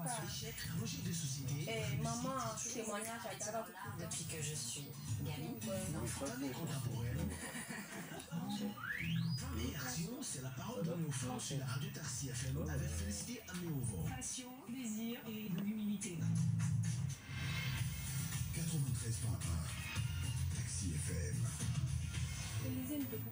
Et maman, témoignage à Dara. Depuis que je suis gamine. Et Action, c'est la parole de nos enfants sur la radio Taxi FM avec Félicité Améovo. Passion, désir et humilité. 93.1 Taxi FM. Lisez une beaucoup.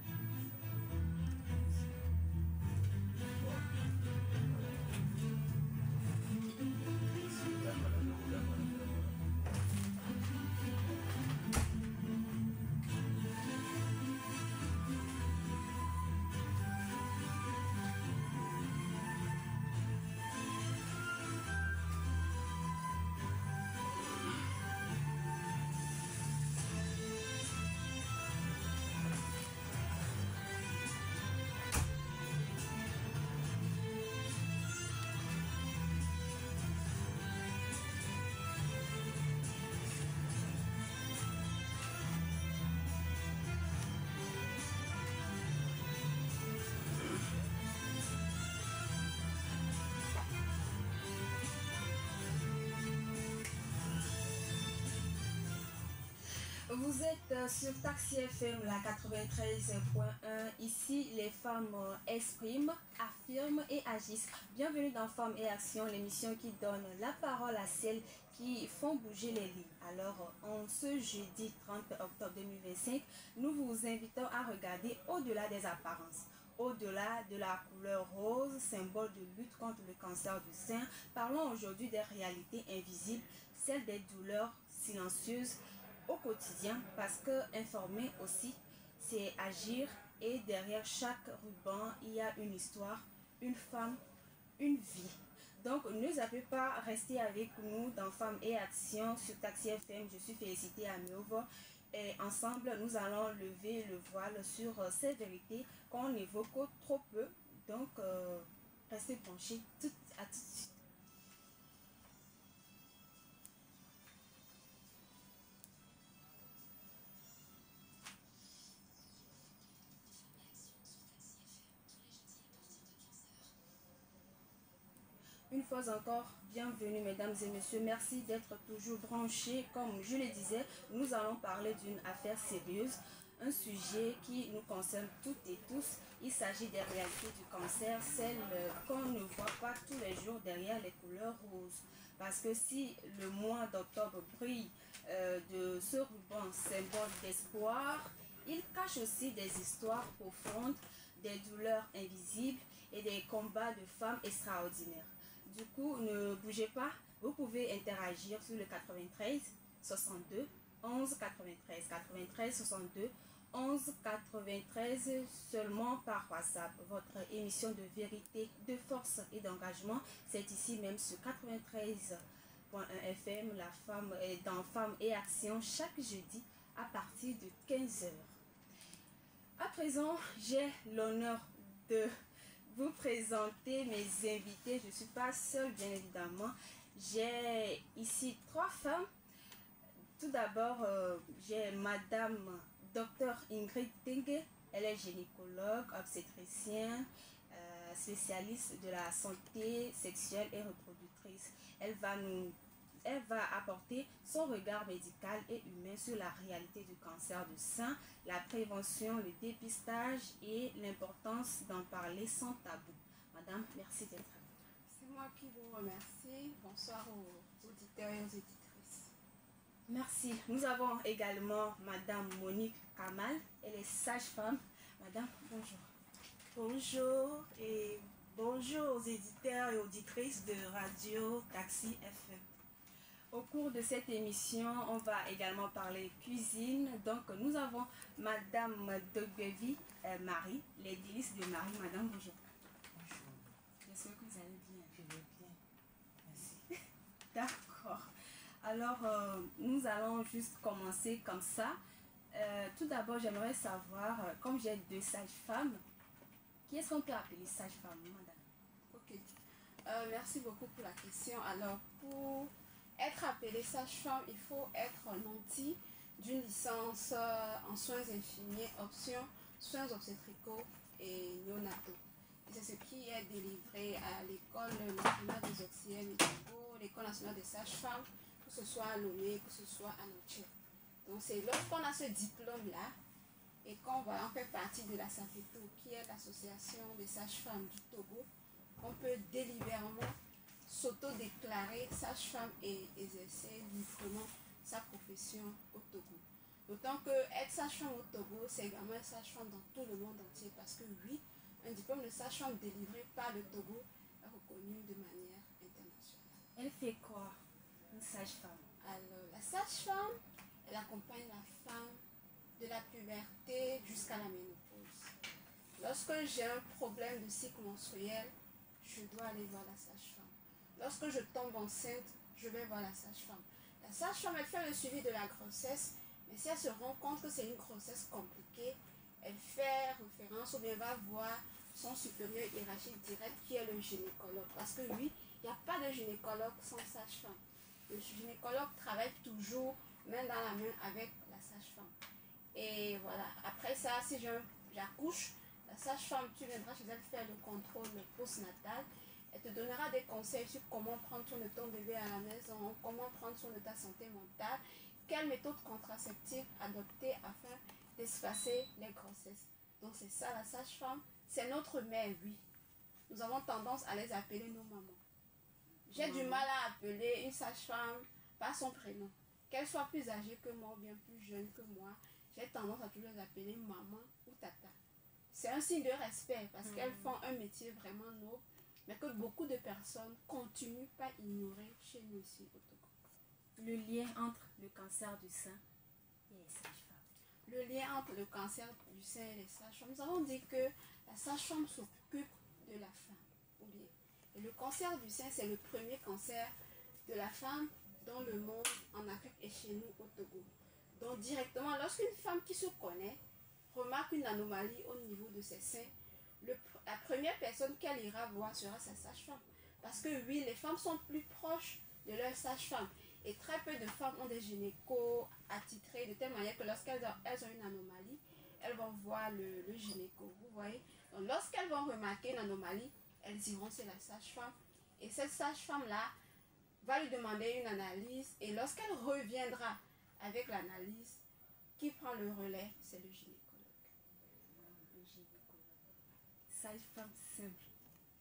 Vous êtes sur Taxi FM, la 93.1. Ici, les femmes expriment, affirment et agissent. Bienvenue dans Femmes et Action, l'émission qui donne la parole à celles qui font bouger les lignes. Alors, en ce jeudi 30 octobre 2025, nous vous invitons à regarder au-delà des apparences. Au-delà de la couleur rose, symbole de lutte contre le cancer du sein, parlons aujourd'hui des réalités invisibles, celles des douleurs silencieuses au quotidien, parce que informer aussi, c'est agir, et derrière chaque ruban, il y a une histoire, une femme, une vie. Donc, ne zappez pas, restez avec nous dans Femmes et Action sur Taxi FM. Je suis Félicité Améovo et ensemble, nous allons lever le voile sur ces vérités qu'on évoque trop peu. Donc, restez branchés. À tout de suite. Une fois encore, bienvenue mesdames et messieurs, merci d'être toujours branchés. Comme je le disais, nous allons parler d'une affaire sérieuse, un sujet qui nous concerne toutes et tous. Il s'agit des réalités du cancer, celles qu'on ne voit pas tous les jours derrière les couleurs roses. Parce que si le mois d'octobre brille de ce ruban symbole d'espoir, il cache aussi des histoires profondes, des douleurs invisibles et des combats de femmes extraordinaires. Du coup, ne bougez pas, vous pouvez interagir sur le 93 62 11 93 93 62 11 93 seulement par WhatsApp. Votre émission de vérité, de force et d'engagement, c'est ici même sur 93.1 FM, la femme dans Femmes et Action, chaque jeudi à partir de 15h. À présent, j'ai l'honneur de vous présenter mes invités. Je ne suis pas seule, bien évidemment. J'ai ici 3 femmes. Tout d'abord, j'ai Madame Dr Ingrid Tengue. Elle est gynécologue, obstétricienne, spécialiste de la santé sexuelle et reproductrice. Elle va apporter son regard médical et humain sur la réalité du cancer du sein, la prévention, le dépistage et l'importance d'en parler sans tabou. Madame, merci d'être là. C'est moi qui vous remercie. Bonsoir aux auditeurs et aux éditrices. Merci. Nous avons également Madame Monique Kamal. Elle est sage-femme. Madame, bonjour. Bonjour et bonjour aux éditeurs et auditrices de Radio Taxi FM. Au cours de cette émission, on va également parler cuisine. Donc, nous avons Madame Dogbevi Marie, les délices de Marie. Madame, bonjour. Bonjour. J'espère que vous allez bien. Je vais bien. Merci. D'accord. Alors, nous allons juste commencer comme ça. Tout d'abord, j'aimerais savoir, comme j'ai 2 sages-femmes, qui est-ce qu'on peut appeler sage-femme, madame? Ok. Merci beaucoup pour la question. Alors, pour être appelé sage-femme, il faut être nanti d'une licence en soins infirmiers, option soins obstétricaux et néonataux. Et c'est ce qui est délivré à l'école nationale des auxiliaires médicaux national des sages-femmes, que ce soit à Lomé, que ce soit à Noche. Donc c'est lorsqu'on a ce diplôme-là et qu'on fait partie de la SAFETO, qui est l'association des sages-femmes du Togo, on peut délibérément s'auto-déclarer sage-femme et exercer librement sa profession au Togo. D'autant que être sage-femme au Togo, c'est également être sage-femme dans tout le monde entier, parce que oui, un diplôme de sage-femme délivré par le Togo est reconnu de manière internationale. Elle fait quoi, une sage-femme? Alors, la sage-femme, elle accompagne la femme de la puberté jusqu'à la ménopause. Lorsque j'ai un problème de cycle menstruel, je dois aller voir la sage-femme. Lorsque je tombe enceinte, je vais voir la sage-femme. La sage-femme, elle fait le suivi de la grossesse, mais si elle se rend compte que c'est une grossesse compliquée, elle fait référence ou bien va voir son supérieur hiérarchique direct qui est le gynécologue. Parce que oui, il n'y a pas de gynécologue sans sage-femme. Le gynécologue travaille toujours main dans la main avec la sage-femme. Et voilà, après ça, si j'accouche, la sage-femme, tu viendras chez elle faire le contrôle postnatal. Elle te donnera des conseils sur comment prendre soin de ton bébé à la maison, comment prendre soin de ta santé mentale, quelle méthode contraceptive adopter afin d'espacer les grossesses. Donc c'est ça la sage-femme, c'est notre mère, oui. Nous avons tendance à les appeler nos mamans. J'ai du mal à appeler une sage-femme par son prénom. Qu'elle soit plus âgée que moi ou bien plus jeune que moi, j'ai tendance à toujours les appeler maman ou tata. C'est un signe de respect parce qu'elles font un métier vraiment noble, mais que beaucoup de personnes continuent par ignorer chez nous ici au Togo. Le lien entre le cancer du sein et les sages-femmes. Le lien entre le cancer du sein et les sages-femmes. Nous avons dit que la sage-femme s'occupe de la femme. Oubliez. Et le cancer du sein, c'est le premier cancer de la femme dans le monde, en Afrique et chez nous au Togo. Donc directement, lorsqu'une femme qui se connaît remarque une anomalie au niveau de ses seins, la première personne qu'elle ira voir sera sa sage-femme. Parce que oui, les femmes sont plus proches de leur sage-femme. Et très peu de femmes ont des gynécos attitrés de telle manière que lorsqu'elles ont une anomalie, elles vont voir le gynéco. Vous voyez? Donc lorsqu'elles vont remarquer une anomalie, elles iront chez la sage-femme. Et cette sage-femme-là va lui demander une analyse. Et lorsqu'elle reviendra avec l'analyse, qui prend le relais? C'est le gynécologue. Le gynécologue. Sage-femme simple.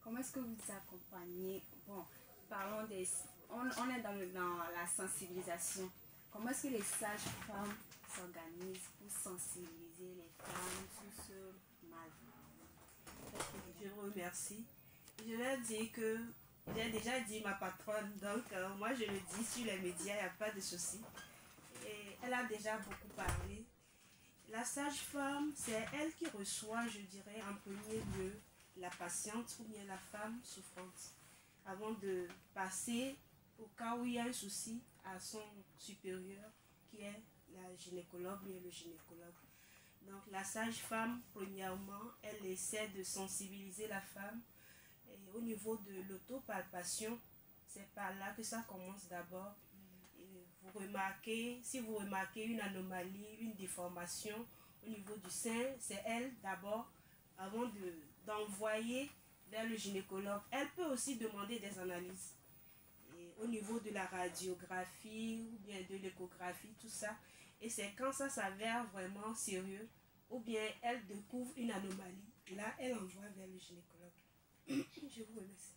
Comment est-ce que vous accompagnez? Bon, parlons des... On est dans la sensibilisation. Comment est-ce que les sages-femmes s'organisent pour sensibiliser les femmes sur ce mal? Je vous remercie. Je vais dire que j'ai déjà dit ma patronne, donc moi je le dis sur les médias, il n'y a pas de souci. Et elle a déjà beaucoup parlé. La sage-femme, c'est elle qui reçoit, je dirais, en premier lieu, la patiente ou bien la femme souffrante, avant de passer au cas où il y a un souci à son supérieur, qui est la gynécologue ou le gynécologue. Donc la sage-femme, premièrement, elle essaie de sensibiliser la femme. Et au niveau de l'autopalpation, c'est par là que ça commence d'abord. Si vous remarquez une anomalie, une déformation au niveau du sein, c'est elle d'abord, avant d'envoyer vers le gynécologue. Elle peut aussi demander des analyses. Et au niveau de la radiographie ou bien de l'échographie, tout ça. Et c'est quand ça s'avère vraiment sérieux, ou bien elle découvre une anomalie. Là, elle envoie vers le gynécologue. Je vous remercie.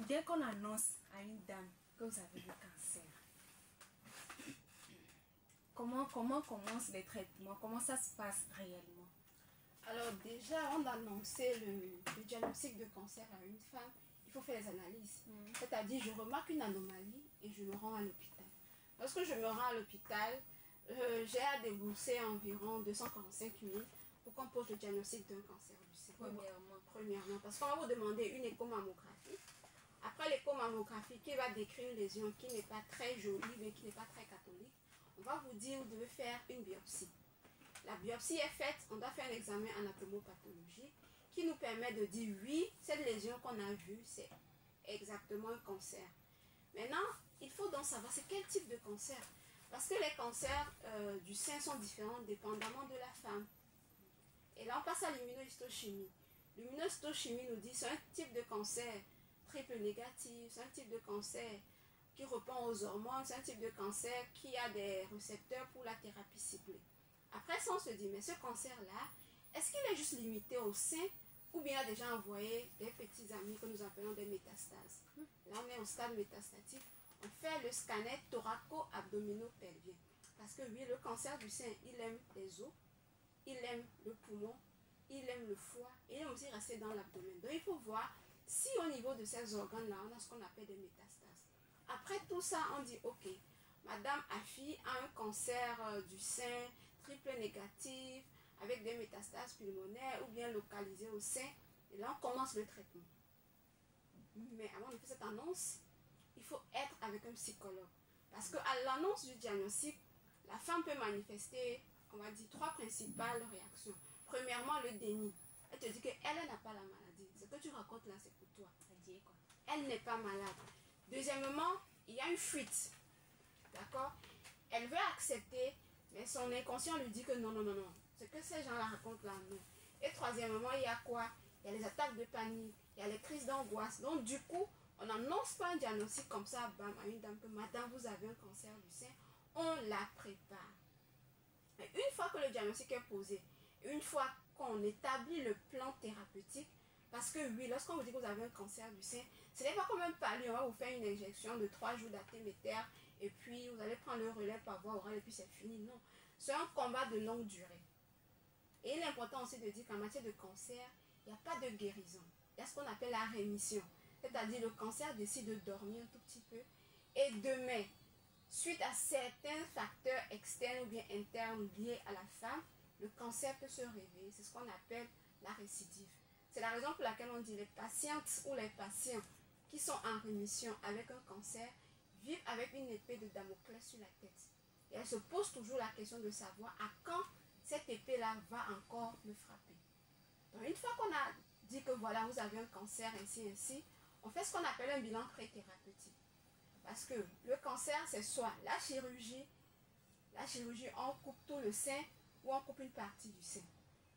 Dès qu'on annonce à une dame que vous avez le cancer, comment commencent les traitements? Comment ça se passe réellement? Alors déjà, avant d'annoncer le diagnostic de cancer à une femme, il faut faire les analyses. C'est-à-dire, je remarque une anomalie et je me rends à l'hôpital. Lorsque je me rends à l'hôpital, j'ai à débourser environ 245 000 pour qu'on pose le diagnostic d'un cancer du sein. Premièrement, parce qu'on va vous demander une échomammographie. Après l'échomammographie qui va décrire une lésion qui n'est pas très jolie, mais qui n'est pas très catholique, on va vous dire vous devez faire une biopsie. La biopsie est faite, on doit faire un examen anatomopathologique qui nous permet de dire oui, cette lésion qu'on a vue, c'est exactement un cancer. Maintenant, il faut donc savoir c'est quel type de cancer. Parce que les cancers du sein sont différents dépendamment de la femme. Et là, on passe à l'immunohistochimie. L'immunohistochimie nous dit c'est un type de cancer triple négatif, c'est un type de cancer qui répond aux hormones, c'est un type de cancer qui a des récepteurs pour la thérapie ciblée. Après ça, on se dit, mais ce cancer-là, est-ce qu'il est juste limité au sein ou bien il a déjà envoyé des petits amis que nous appelons des métastases? Là, on est au stade métastatique. On fait le scanner thoraco-abdominopelvien. Parce que oui, le cancer du sein, il aime les os, il aime le poumon, il aime le foie, et il aime aussi rester dans l'abdomen. Donc il faut voir si au niveau de ces organes-là, on a ce qu'on appelle des métastases. Après tout ça, on dit, ok, Madame Afi a un cancer du sein, triple négatif, avec des métastases pulmonaires ou bien localisées au sein, et là on commence le traitement. Mais avant de faire cette annonce, il faut être avec un psychologue. Parce qu'à l'annonce du diagnostic, la femme peut manifester, on va dire, 3 principales réactions. Premièrement, le déni. Elle te dit qu'elle n'a pas la maladie. Ce que tu racontes là, c'est pour toi. Elle n'est pas malade. Deuxièmement, il y a une fuite. D'accord? Elle veut accepter, mais son inconscient lui dit que non, non, non, non. Ce que ces gens-là racontent là, non. Et troisièmement, il y a quoi? Il y a les attaques de panique, il y a les crises d'angoisse. Donc, du coup, on n'annonce pas un diagnostic comme ça, bam, à une dame que madame, vous avez un cancer du sein. On la prépare. Et une fois que le diagnostic est posé, une fois qu'on établit le plan thérapeutique, parce que oui, lorsqu'on vous dit que vous avez un cancer du sein, ce n'est pas comme un palu, on va vous faire une injection de 3 jours d'artéméter et puis vous allez prendre le relais par voie orale et puis c'est fini. Non, c'est un combat de longue durée. Et il est important aussi de dire qu'en matière de cancer, il n'y a pas de guérison. Il y a ce qu'on appelle la rémission. C'est-à-dire le cancer décide de dormir un tout petit peu et demain, suite à certains facteurs externes ou bien internes liés à la femme, le cancer peut se réveiller. C'est ce qu'on appelle la récidive. C'est la raison pour laquelle on dit les patientes ou les patients qui sont en rémission avec un cancer vivent avec une épée de Damoclès sur la tête. Et elles se posent toujours la question de savoir à quand cette épée-là va encore me frapper. Donc une fois qu'on a dit que voilà, vous avez un cancer, ainsi, on fait ce qu'on appelle un bilan pré-thérapeutique. Parce que le cancer, c'est soit la chirurgie, on coupe tout le sein ou on coupe une partie du sein.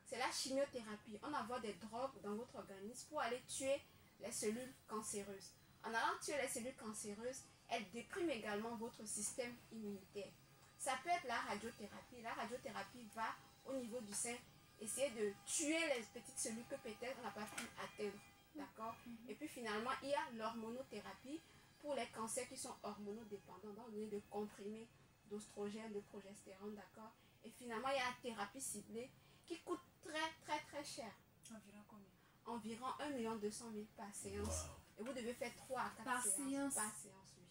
C'est la chimiothérapie. On envoie des drogues dans votre organisme pour aller tuer les cellules cancéreuses. En allant tuer les cellules cancéreuses, elles dépriment également votre système immunitaire. Ça peut être la radiothérapie. La radiothérapie va au niveau du sein essayer de tuer les petites cellules que peut-être on n'a pas pu atteindre. D'accord? Et puis finalement, il y a l'hormonothérapie pour les cancers qui sont hormonodépendants. Donc, on a de comprimés d'oestrogène, de progestérone, d'accord? Et finalement, il y a la thérapie ciblée qui coûte très cher. Environ combien? Environ 1 200 000 par séance. Wow. Et vous devez faire 3 à 4 séances par séance, oui.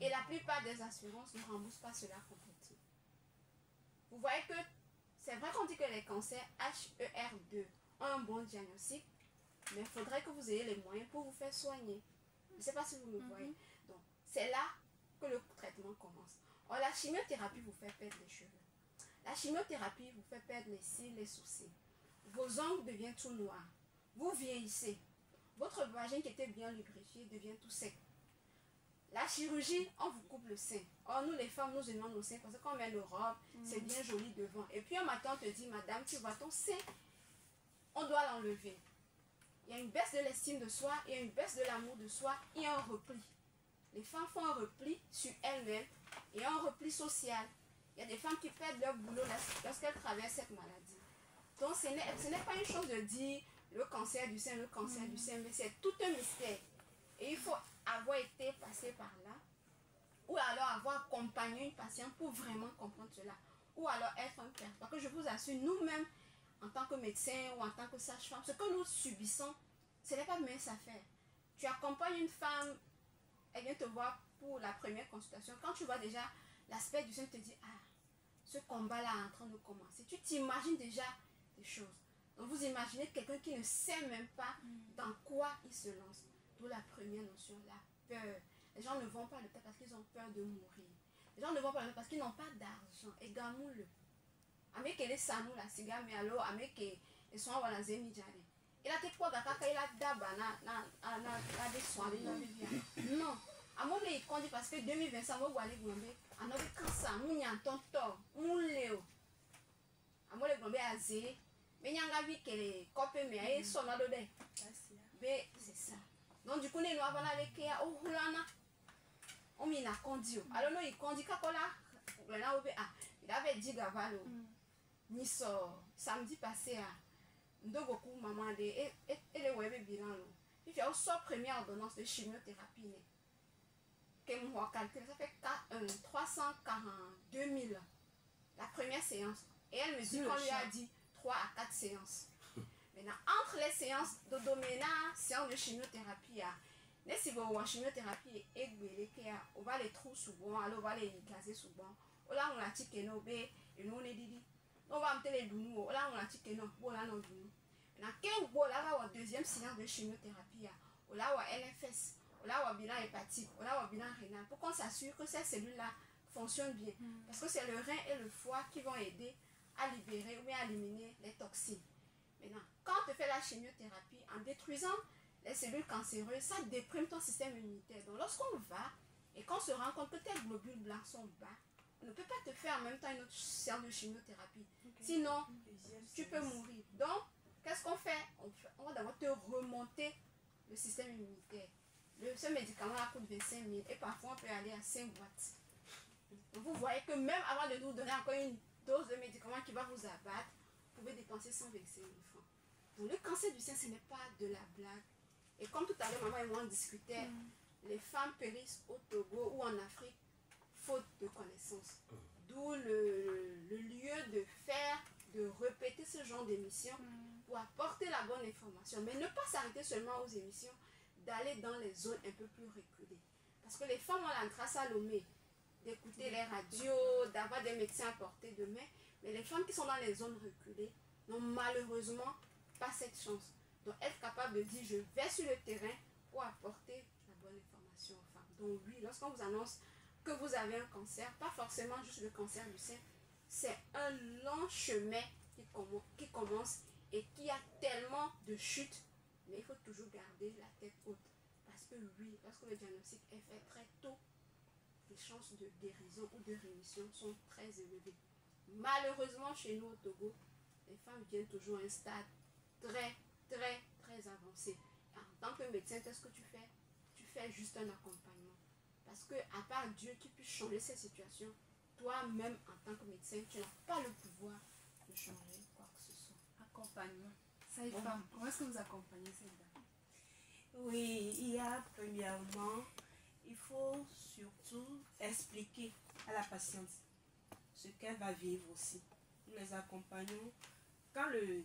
Et la plupart des assurances ne remboursent pas cela complètement. Vous voyez que c'est vrai qu'on dit que les cancers HER2 ont un bon diagnostic, mais il faudrait que vous ayez les moyens pour vous faire soigner. Je ne sais pas si vous me voyez. Donc, c'est là que le traitement commence. Or, la chimiothérapie vous fait perdre les cheveux. La chimiothérapie vous fait perdre les cils, les sourcils. Vos ongles deviennent tout noirs. Vous vieillissez. Votre vagin qui était bien lubrifié devient tout sec. La chirurgie, on vous coupe le sein. Or, nous les femmes, nous aimons nos seins parce qu'on met nos robes, c'est bien joli devant. Et puis un matin, on te dit, madame, tu vois ton sein, on doit l'enlever. Il y a une baisse de l'estime de soi, il y a une baisse de l'amour de soi, il y a un repli. Les femmes font un repli sur elles-mêmes et un repli social. Il y a des femmes qui perdent leur boulot lorsqu'elles traversent cette maladie. Donc ce n'est pas une chose de dire le cancer du sein, mais c'est tout un mystère. Et il faut avoir été passé par là, ou alors avoir accompagné une patiente pour vraiment comprendre cela, ou alors être un père. Parce que je vous assure, nous-mêmes, en tant que médecin ou en tant que sage-femme, ce que nous subissons, ce n'est pas mince à faire. Tu accompagnes une femme, elle vient te voir pour la première consultation. Quand tu vois déjà l'aspect du sein, tu te dis, ah, ce combat-là est en train de commencer. Tu t'imagines déjà des choses. Donc vous imaginez quelqu'un qui ne sait même pas dans quoi il se lance. D'où la première notion, la peur. Les gens ne vont pas le faire parce qu'ils ont peur de mourir. Les gens ne vont pas le faire parce qu'ils n'ont pas d'argent. Et gamoule. Avec les sanou la ciga mais alors avec les soins wala zemi jare. Il a été quoi kaka il a daba na des soins non. À mon avis quand dit parce que 2025 on va aller gombe en a cancer mu nyanton to mu leo. À mon gombe azé mais nyanga vi que les copes mais ay sona do de. C'est ça. Donc du coup, nous avons avec au Hulana. On m'y a conduit. Alors nous, il conduit quand il avait dit Gavalo. Nice samedi passé à beaucoup maman et les web bilan. Il fait aussi première ordonnance de chimiothérapie. Que moi calcule, ça fait 342 000 la première séance. Et elle me dit qu'on lui a dit 3 à 4 séances. Maintenant, entre les séances de domaine, séance de chimiothérapie, si vous avez chimiothérapie et on va les trous souvent, alors on va les gazer souvent. Là, on a dit que nous, et nous, on est dit, on va mettre les dounous, là, on a dit que non, bon, là, non, dounous. Maintenant, quand on a la deuxième séance de chimiothérapie, on a un LFS, on a un bilan hépatique, on a un bilan rénal, pour qu'on s'assure que ces cellules-là fonctionnent bien. Parce que c'est le rein et le foie qui vont aider à libérer ou bien à éliminer les toxines. Maintenant, quand on fait la chimiothérapie, en détruisant les cellules cancéreuses, ça déprime ton système immunitaire. Donc, lorsqu'on va et qu'on se rend compte que tes globules blancs sont bas, on ne peut pas te faire en même temps une autre séance de chimiothérapie. Sinon, tu peux mourir. Donc, qu'est-ce qu'on fait? On va d'abord te remonter le système immunitaire. Ce médicament coûte 25 000 et parfois on peut aller à 5 boîtes. Donc, vous voyez que même avant de nous donner encore une dose de médicament qui va vous abattre, vous pouvez dépenser 125 000 francs. Donc, le cancer du sein, ce n'est pas de la blague. Et comme tout à l'heure, maman et moi on discutait, les femmes périssent au Togo ou en Afrique faute de connaissances. D'où le lieu de faire, de répéter ce genre d'émissions pour apporter la bonne information. Mais ne pas s'arrêter seulement aux émissions, d'aller dans les zones un peu plus reculées. Parce que les femmes ont la grâce à Lomé d'écouter les radios, d'avoir des médecins à portée de main. Mais les femmes qui sont dans les zones reculées n'ont malheureusement pas cette chance. Donc être capable de dire je vais sur le terrain pour apporter la bonne information aux femmes. Donc oui, lorsqu'on vous annonce que vous avez un cancer, pas forcément juste le cancer du sein, c'est un long chemin qui commence et qui a tellement de chutes, mais il faut toujours garder la tête haute. Parce que oui, lorsque le diagnostic est fait très tôt, les chances de guérison ou de rémission sont très élevées. Malheureusement, chez nous au Togo, les femmes viennent toujours à un stade très avancé. En tant que médecin, qu'est-ce que tu fais? Tu fais juste un accompagnement. Parce que, à part Dieu qui puisse changer cette situation, toi-même, en tant que médecin, tu n'as pas le pouvoir de changer quoi que ce soit. Accompagnement. Ça est femme. Comment est-ce que vous accompagnez cette dame? Oui, il y a premièrement, il faut surtout expliquer à la patiente ce qu'elle va vivre aussi. Nous les accompagnons. Quand le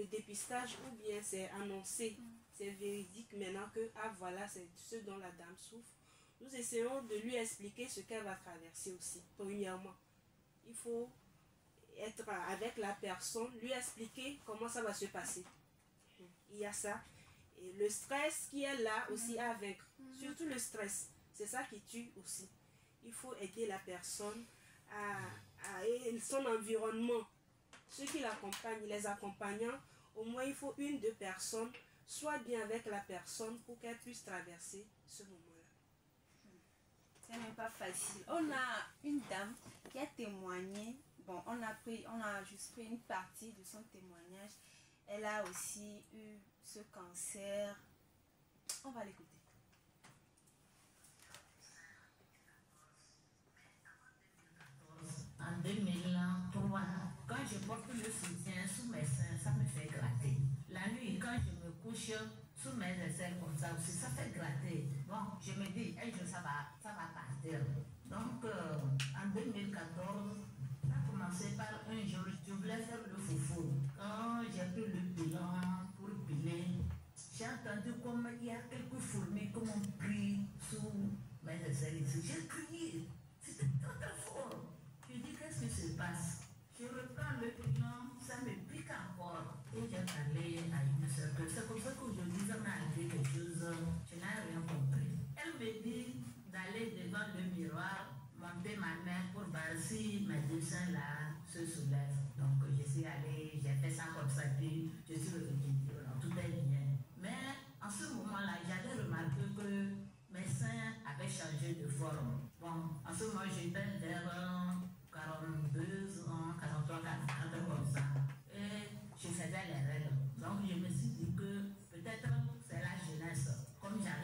dépistage ou bien c'est annoncé, c'est véridique maintenant que voilà, c'est ce dont la dame souffre. Nous essayons de lui expliquer ce qu'elle va traverser aussi. Premièrement, il faut être avec la personne, lui expliquer comment ça va se passer. Il y a ça. Et le stress qui est là aussi à vaincre. Surtout le stress. C'est ça qui tue aussi. Il faut aider la personne et son environnement. Ceux qui l'accompagnent, les accompagnants, au moins il faut 1 ou 2 personnes, soit bien avec la personne pour qu'elle puisse traverser ce moment-là. Ce n'est pas facile. On a une dame qui a témoigné. Bon, on a juste pris une partie de son témoignage. Elle a aussi eu ce cancer. On va l'écouter. En 2003, quand je porte le soutien sous mes seins, ça me fait gratter. La nuit, quand je me couche sous mes aisselles comme ça aussi, ça fait gratter. Bon, je me dis, un jour ça va partir. Donc, en 2014, ça a commencé par un jour, je voulais faire le foufou. Quand j'ai pris le bilan pour piler, j'ai entendu comme il y a quelques fourmis qui m'ont pris sous mes aisselles ici. J'ai crié, c'était très fort. Je dis, qu'est-ce qui se passe? Je reprends le bilan, ça me pique encore. Et j'ai parlé à une soeur. C'est comme ça qu'aujourd'hui, ça m'est arrivé quelque chose, je n'ai rien compris. Elle me dit d'aller devant le miroir, monter ma main pour voir si mes deux seins là se soulèvent. Donc je suis allée, j'ai fait ça comme ça, puis je suis revenue. Tout est bien. Mais en ce moment-là, j'avais remarqué que mes seins avaient changé de forme. Bon, en ce moment, j'étais vers 42 ans, 43, 44 comme ça. Et je faisais les règles. Donc je me suis dit que peut-être c'est la jeunesse. Comme j'avais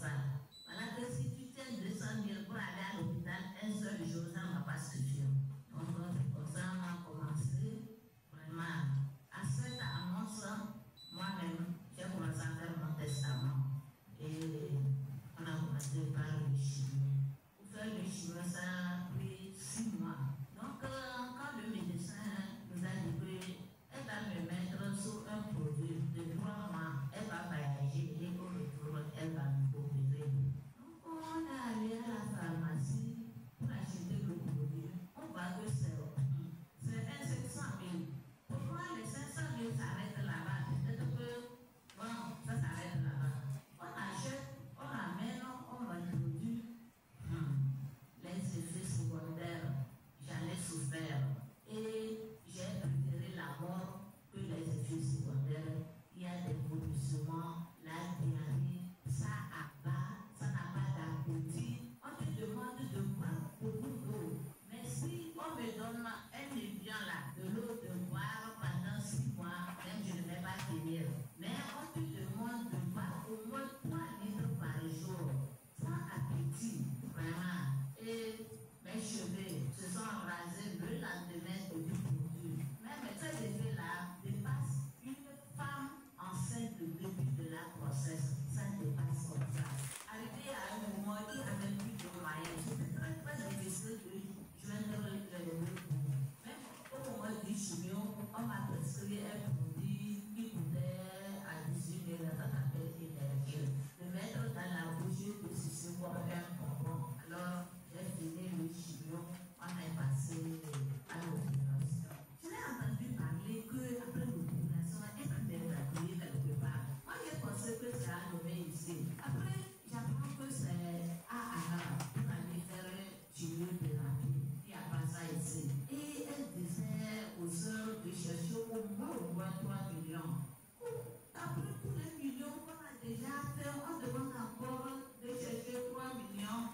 ça. Voilà que si tu tiens 200 000 pour aller à l'hôpital un seul jour, ça ne va pas suffire. Donc, c'est pour ça qu'on a commencé vraiment à cette annonce. Moi-même, j'ai commencé à faire mon testament. Et on a commencé par le chimio. Pour faire le chimio, ça a pris 6 mois. Donc, quand le médecin nous a dit qu'elle va me mettre sur un produit de 3 mois, elle va voyager et au retour, elle va nous opérer. Donc, on est allé à la pharmacie pour acheter le produit. On voit que c'est 500 000. Pourquoi les 500 000 s'arrêtent là-bas? Peut-être que, bon, ça s'arrête là-bas. On achète, on amène, on introduit les effets secondaires. J'en ai souffert et j'ai préféré la mort que les effets secondaires. Il y a des vomissements, la diarrhée, ça abat, ça n'a pas d'appétit. On te demande de boire beaucoup d'eau. Mais si on me donne un évian là, de l'eau de boire pendant 6 mois, même je ne vais pas tenir. Mais on te demande de boire au moins 3 litres par jour, sans appétit, vraiment. Et mes cheveux se sont rasés le lendemain du produit. Même ces effets-là dépassent une femme enceinte du début de la grossesse. Ça dépasse comme ça. Arrivé à un moment, il n'y avait plus de moyens. C'était très très difficile de joindre le bout. Même au moment du chimio, on m'a prescrit un produit qui coûtait à 18 000, ça s'appelle Énergie. Le mettre dans la bouche de ceci comme un bonbon. Alors, j'ai fini le chimio, on est passé à l'opération. Je l'ai entendu parler qu'après l'opération, elle peut être accueillie quelque part. Moi, j'ai pensé que c'est à nommer ici. Après, j'apprends que c'est à Arab pour aller faire chimiothérapie. Il n'y a pas ça ici. Et elle disait aux sœurs de chercher au moins 3 millions. Après tous les millions qu'on a déjà fait, on demande encore de chercher 3 millions.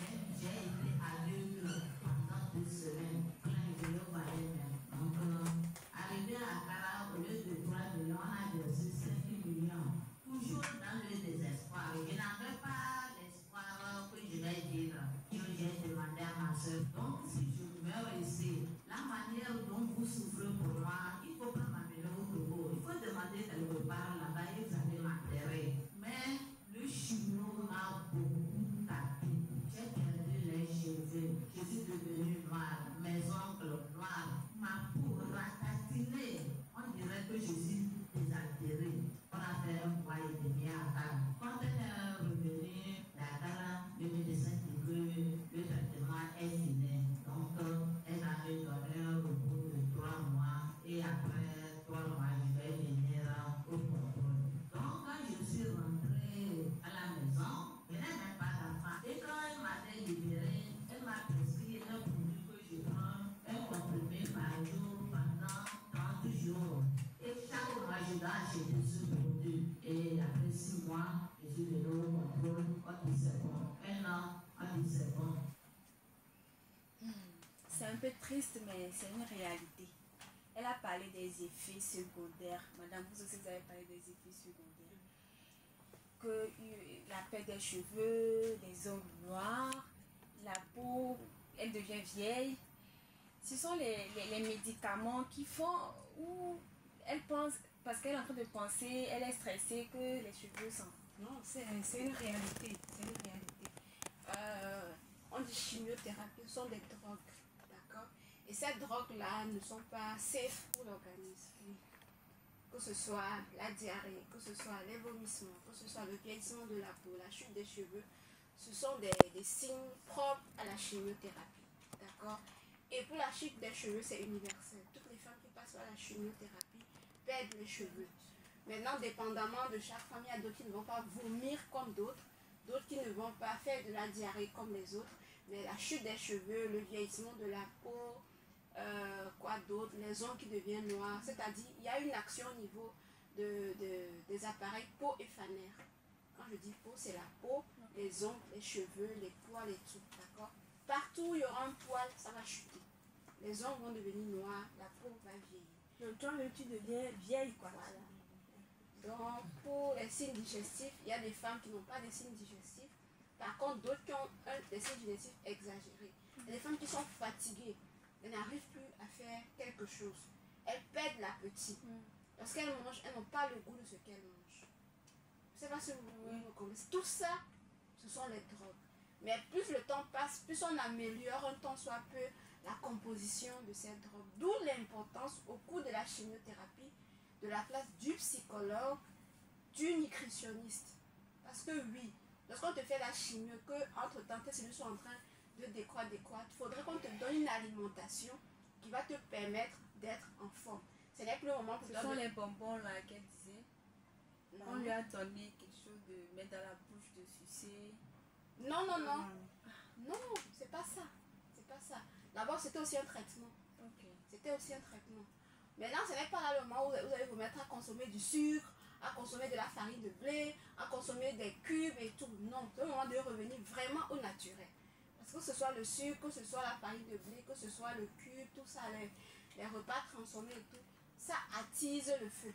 Mais j'ai été aveugle pendant 2 semaines. Plein de l'eau valait même. Donc, arrivé à Akara, au lieu de 3 millions, on a versé 5 millions. Toujours dans le désespoir. Je n'avais pas l'espoir que je vais dire que j'ai demandé à ma soeur. Donc, si je meurs ici, la manière dont vous souffrez pour moi, il ne faut pas m'amener au Togo. Il faut demander quelque part là-bas et vous allez m'enterrer. Mais le chimio m'a beaucoup tapé. J'ai perdu les cheveux. Je suis devenue noire. Mes ongles noirs. Ma peau ratatinée. On dirait que je suis désaltérée. On a fait un mois et demi à Akara. Quand elle est revenue d'Akara, le médecin dit que le traitement est fini. Donc, elle a me donné un repos de 3 mois. Et après 3 mois, je vais venir au contrôle. Donc, quand je suis rentrée à la maison, je n'ai même pas d'enfant. Et quand elle m'avait libérée, elle m'a prescrit un produit que je prends, un comprimé par jour pendant 30 jours. Et chaque mois, je dois acheter ce produit. Et après 6 mois, je suis venue au contrôle. On dit c'est bon. Un an, on dit c'est bon. C'est un peu triste, mais c'est une réalité. Elle a parlé des effets secondaires. Madame, vous aussi, vous avez parlé des effets secondaires. Que la perte des cheveux, les ongles noirs, la peau, elle devient vieille. Ce sont les médicaments qui font où elle pense, parce qu'elle est en train de penser, elle est stressée que les cheveux sont. Non, c'est une réalité. C'est une réalité. On dit chimiothérapie, ce sont des drogues. D'accord? Et ces drogues-là ne sont pas safe pour l'organisme. Que ce soit la diarrhée, que ce soit les vomissements, que ce soit le vieillissement de la peau, la chute des cheveux, ce sont des signes propres à la chimiothérapie. D'accord? Et pour la chute des cheveux, c'est universel. Toutes les femmes qui passent par la chimiothérapie perdent les cheveux. Maintenant, dépendamment de chaque femme, il y a d'autres qui ne vont pas vomir comme d'autres, d'autres qui ne vont pas faire de la diarrhée comme les autres. Mais la chute des cheveux, le vieillissement de la peau, quoi d'autre, les ongles qui deviennent noirs, c'est-à-dire il y a une action au niveau des appareils peau et fanère. Quand je dis peau, c'est la peau, les ongles, les cheveux, les poils et tout, d'accord? Partout où il y aura un poil, ça va chuter. Les ongles vont devenir noirs, la peau va vieillir. Donc toi-même tu deviens vieille quoi. Voilà. Donc, pour les signes digestifs, il y a des femmes qui n'ont pas de signes digestifs. Par contre, d'autres qui ont des signes digestifs exagérés. Il y a des femmes qui sont fatiguées. Elles n'arrivent plus à faire quelque chose. Elles perdent l'appétit. Lorsqu'elles mangent, elles n'ont pas le goût de ce qu'elles mangent. Je ne sais pas si vous connaissez. Tout ça, ce sont les drogues. Mais plus le temps passe, plus on améliore un tant soit peu la composition de ces drogues. D'où l'importance au cours de la chimiothérapie de la place du psychologue, du nutritionniste. Parce que oui, lorsqu'on te fait la chimio, que entre-temps tes cellules sont en train de décroître, il faudrait qu'on te donne une alimentation qui va te permettre d'être en forme. Ce n'est plus le moment pour Ce toi sont de... les bonbons là qu'elle disait. Non. On lui a donné quelque chose de mettre dans la bouche, de sucer. Non, non, non. Non, c'est pas ça. C'est pas ça. D'abord, c'était aussi un traitement. Ok. C'était aussi un traitement. Maintenant, ce n'est pas là le moment où vous allez vous mettre à consommer du sucre, à consommer de la farine de blé, à consommer des cubes et tout. Non, c'est le moment de revenir vraiment au naturel. Parce que ce soit le sucre, que ce soit la farine de blé, que ce soit le cube, tout ça, les repas transformés et tout, ça attise le feu.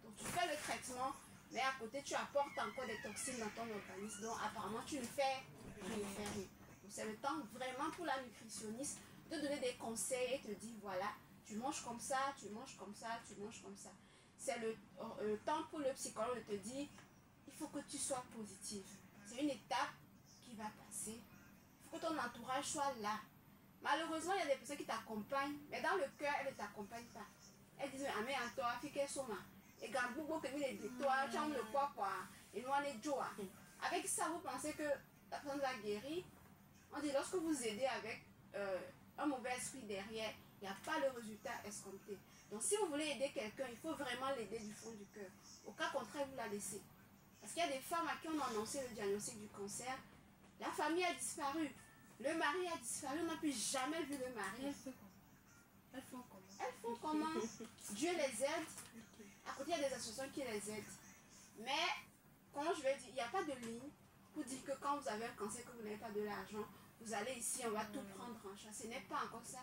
Donc tu fais le traitement, mais à côté tu apportes encore des toxines dans ton organisme. Donc apparemment tu ne fais rien. Donc c'est le temps vraiment pour la nutritionniste de donner des conseils et te dire voilà, tu manges comme ça, tu manges comme ça, tu manges comme ça. C'est le temps pour le psychologue de te dire il faut que tu sois positive. C'est une étape qui va passer. Il faut que ton entourage soit là. Malheureusement, il y a des personnes qui t'accompagnent, mais dans le cœur, elles ne t'accompagnent pas. Elles disent ah mais toi, fais soma. Et Gambougo que les toi, tu as le quoi, et nous on est joie. Avec ça, vous pensez que la personne va guérir. On dit lorsque vous aidez avec un mauvais esprit derrière, il n'y a pas le résultat escompté. Donc si vous voulez aider quelqu'un, il faut vraiment l'aider du fond du cœur. Au cas contraire, vous la laissez. Parce qu'il y a des femmes à qui on a annoncé le diagnostic du cancer. La famille a disparu. Le mari a disparu. On n'a plus jamais vu le mari. Elles font comment? Elles font comment? Dieu les aide. À côté, il y a des associations qui les aident. Mais, comment je vais dire, il n'y a pas de ligne pour dire que quand vous avez un cancer, que vous n'avez pas de l'argent, vous allez ici, on va tout prendre en charge. Ce n'est pas encore ça.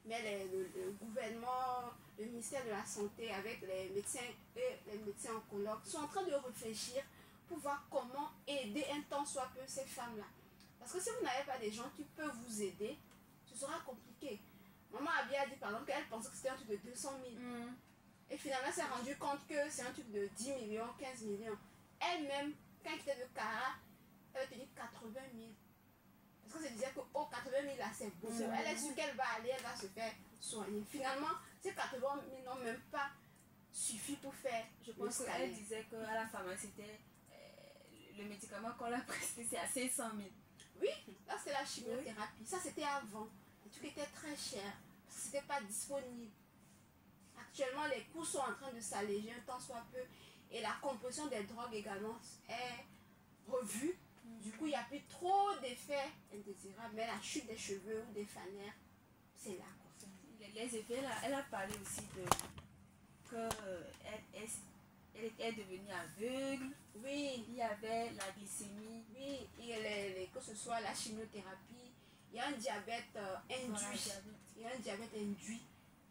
Mais le gouvernement, le ministère de la Santé, avec les médecins et les médecins oncologues, sont en train de réfléchir pour voir comment aider un temps soit peu ces femmes-là. Parce que si vous n'avez pas des gens qui peuvent vous aider, ce sera compliqué. Maman Abia a dit par exemple qu'elle pensait que c'était un truc de 200 000. Et finalement, elle s'est rendue compte que c'est un truc de 10 millions, 15 millions. Elle-même, quand elle était de Cara, elle avait tenu 80 000. Parce que ça disait que 80 000 là, c'est beaucoup. Elle est sûre qu'elle va aller, elle va se faire soigner. Finalement, ces 80 000 n'ont même pas suffi pour faire. Je pense qu'elle disait qu'à la pharmacie, c'était le médicament qu'on l'a prescrit, c'est à 500 000. Oui, là c'est la chimiothérapie. Ça c'était avant. Les trucs étaient très chers. Parce que c'était pas disponible. Actuellement, les coûts sont en train de s'alléger un tant soit peu. Et la composition des drogues également est revue. Du coup, il n'y a plus trop d'effets indésirables. Mais la chute des cheveux ou des fanères, c'est là. Les effets, là, elle a parlé aussi de qu'elle est devenue aveugle. Oui. Il y avait la glycémie. Oui, et que ce soit la chimiothérapie, il y a un diabète induit. Il y a un diabète induit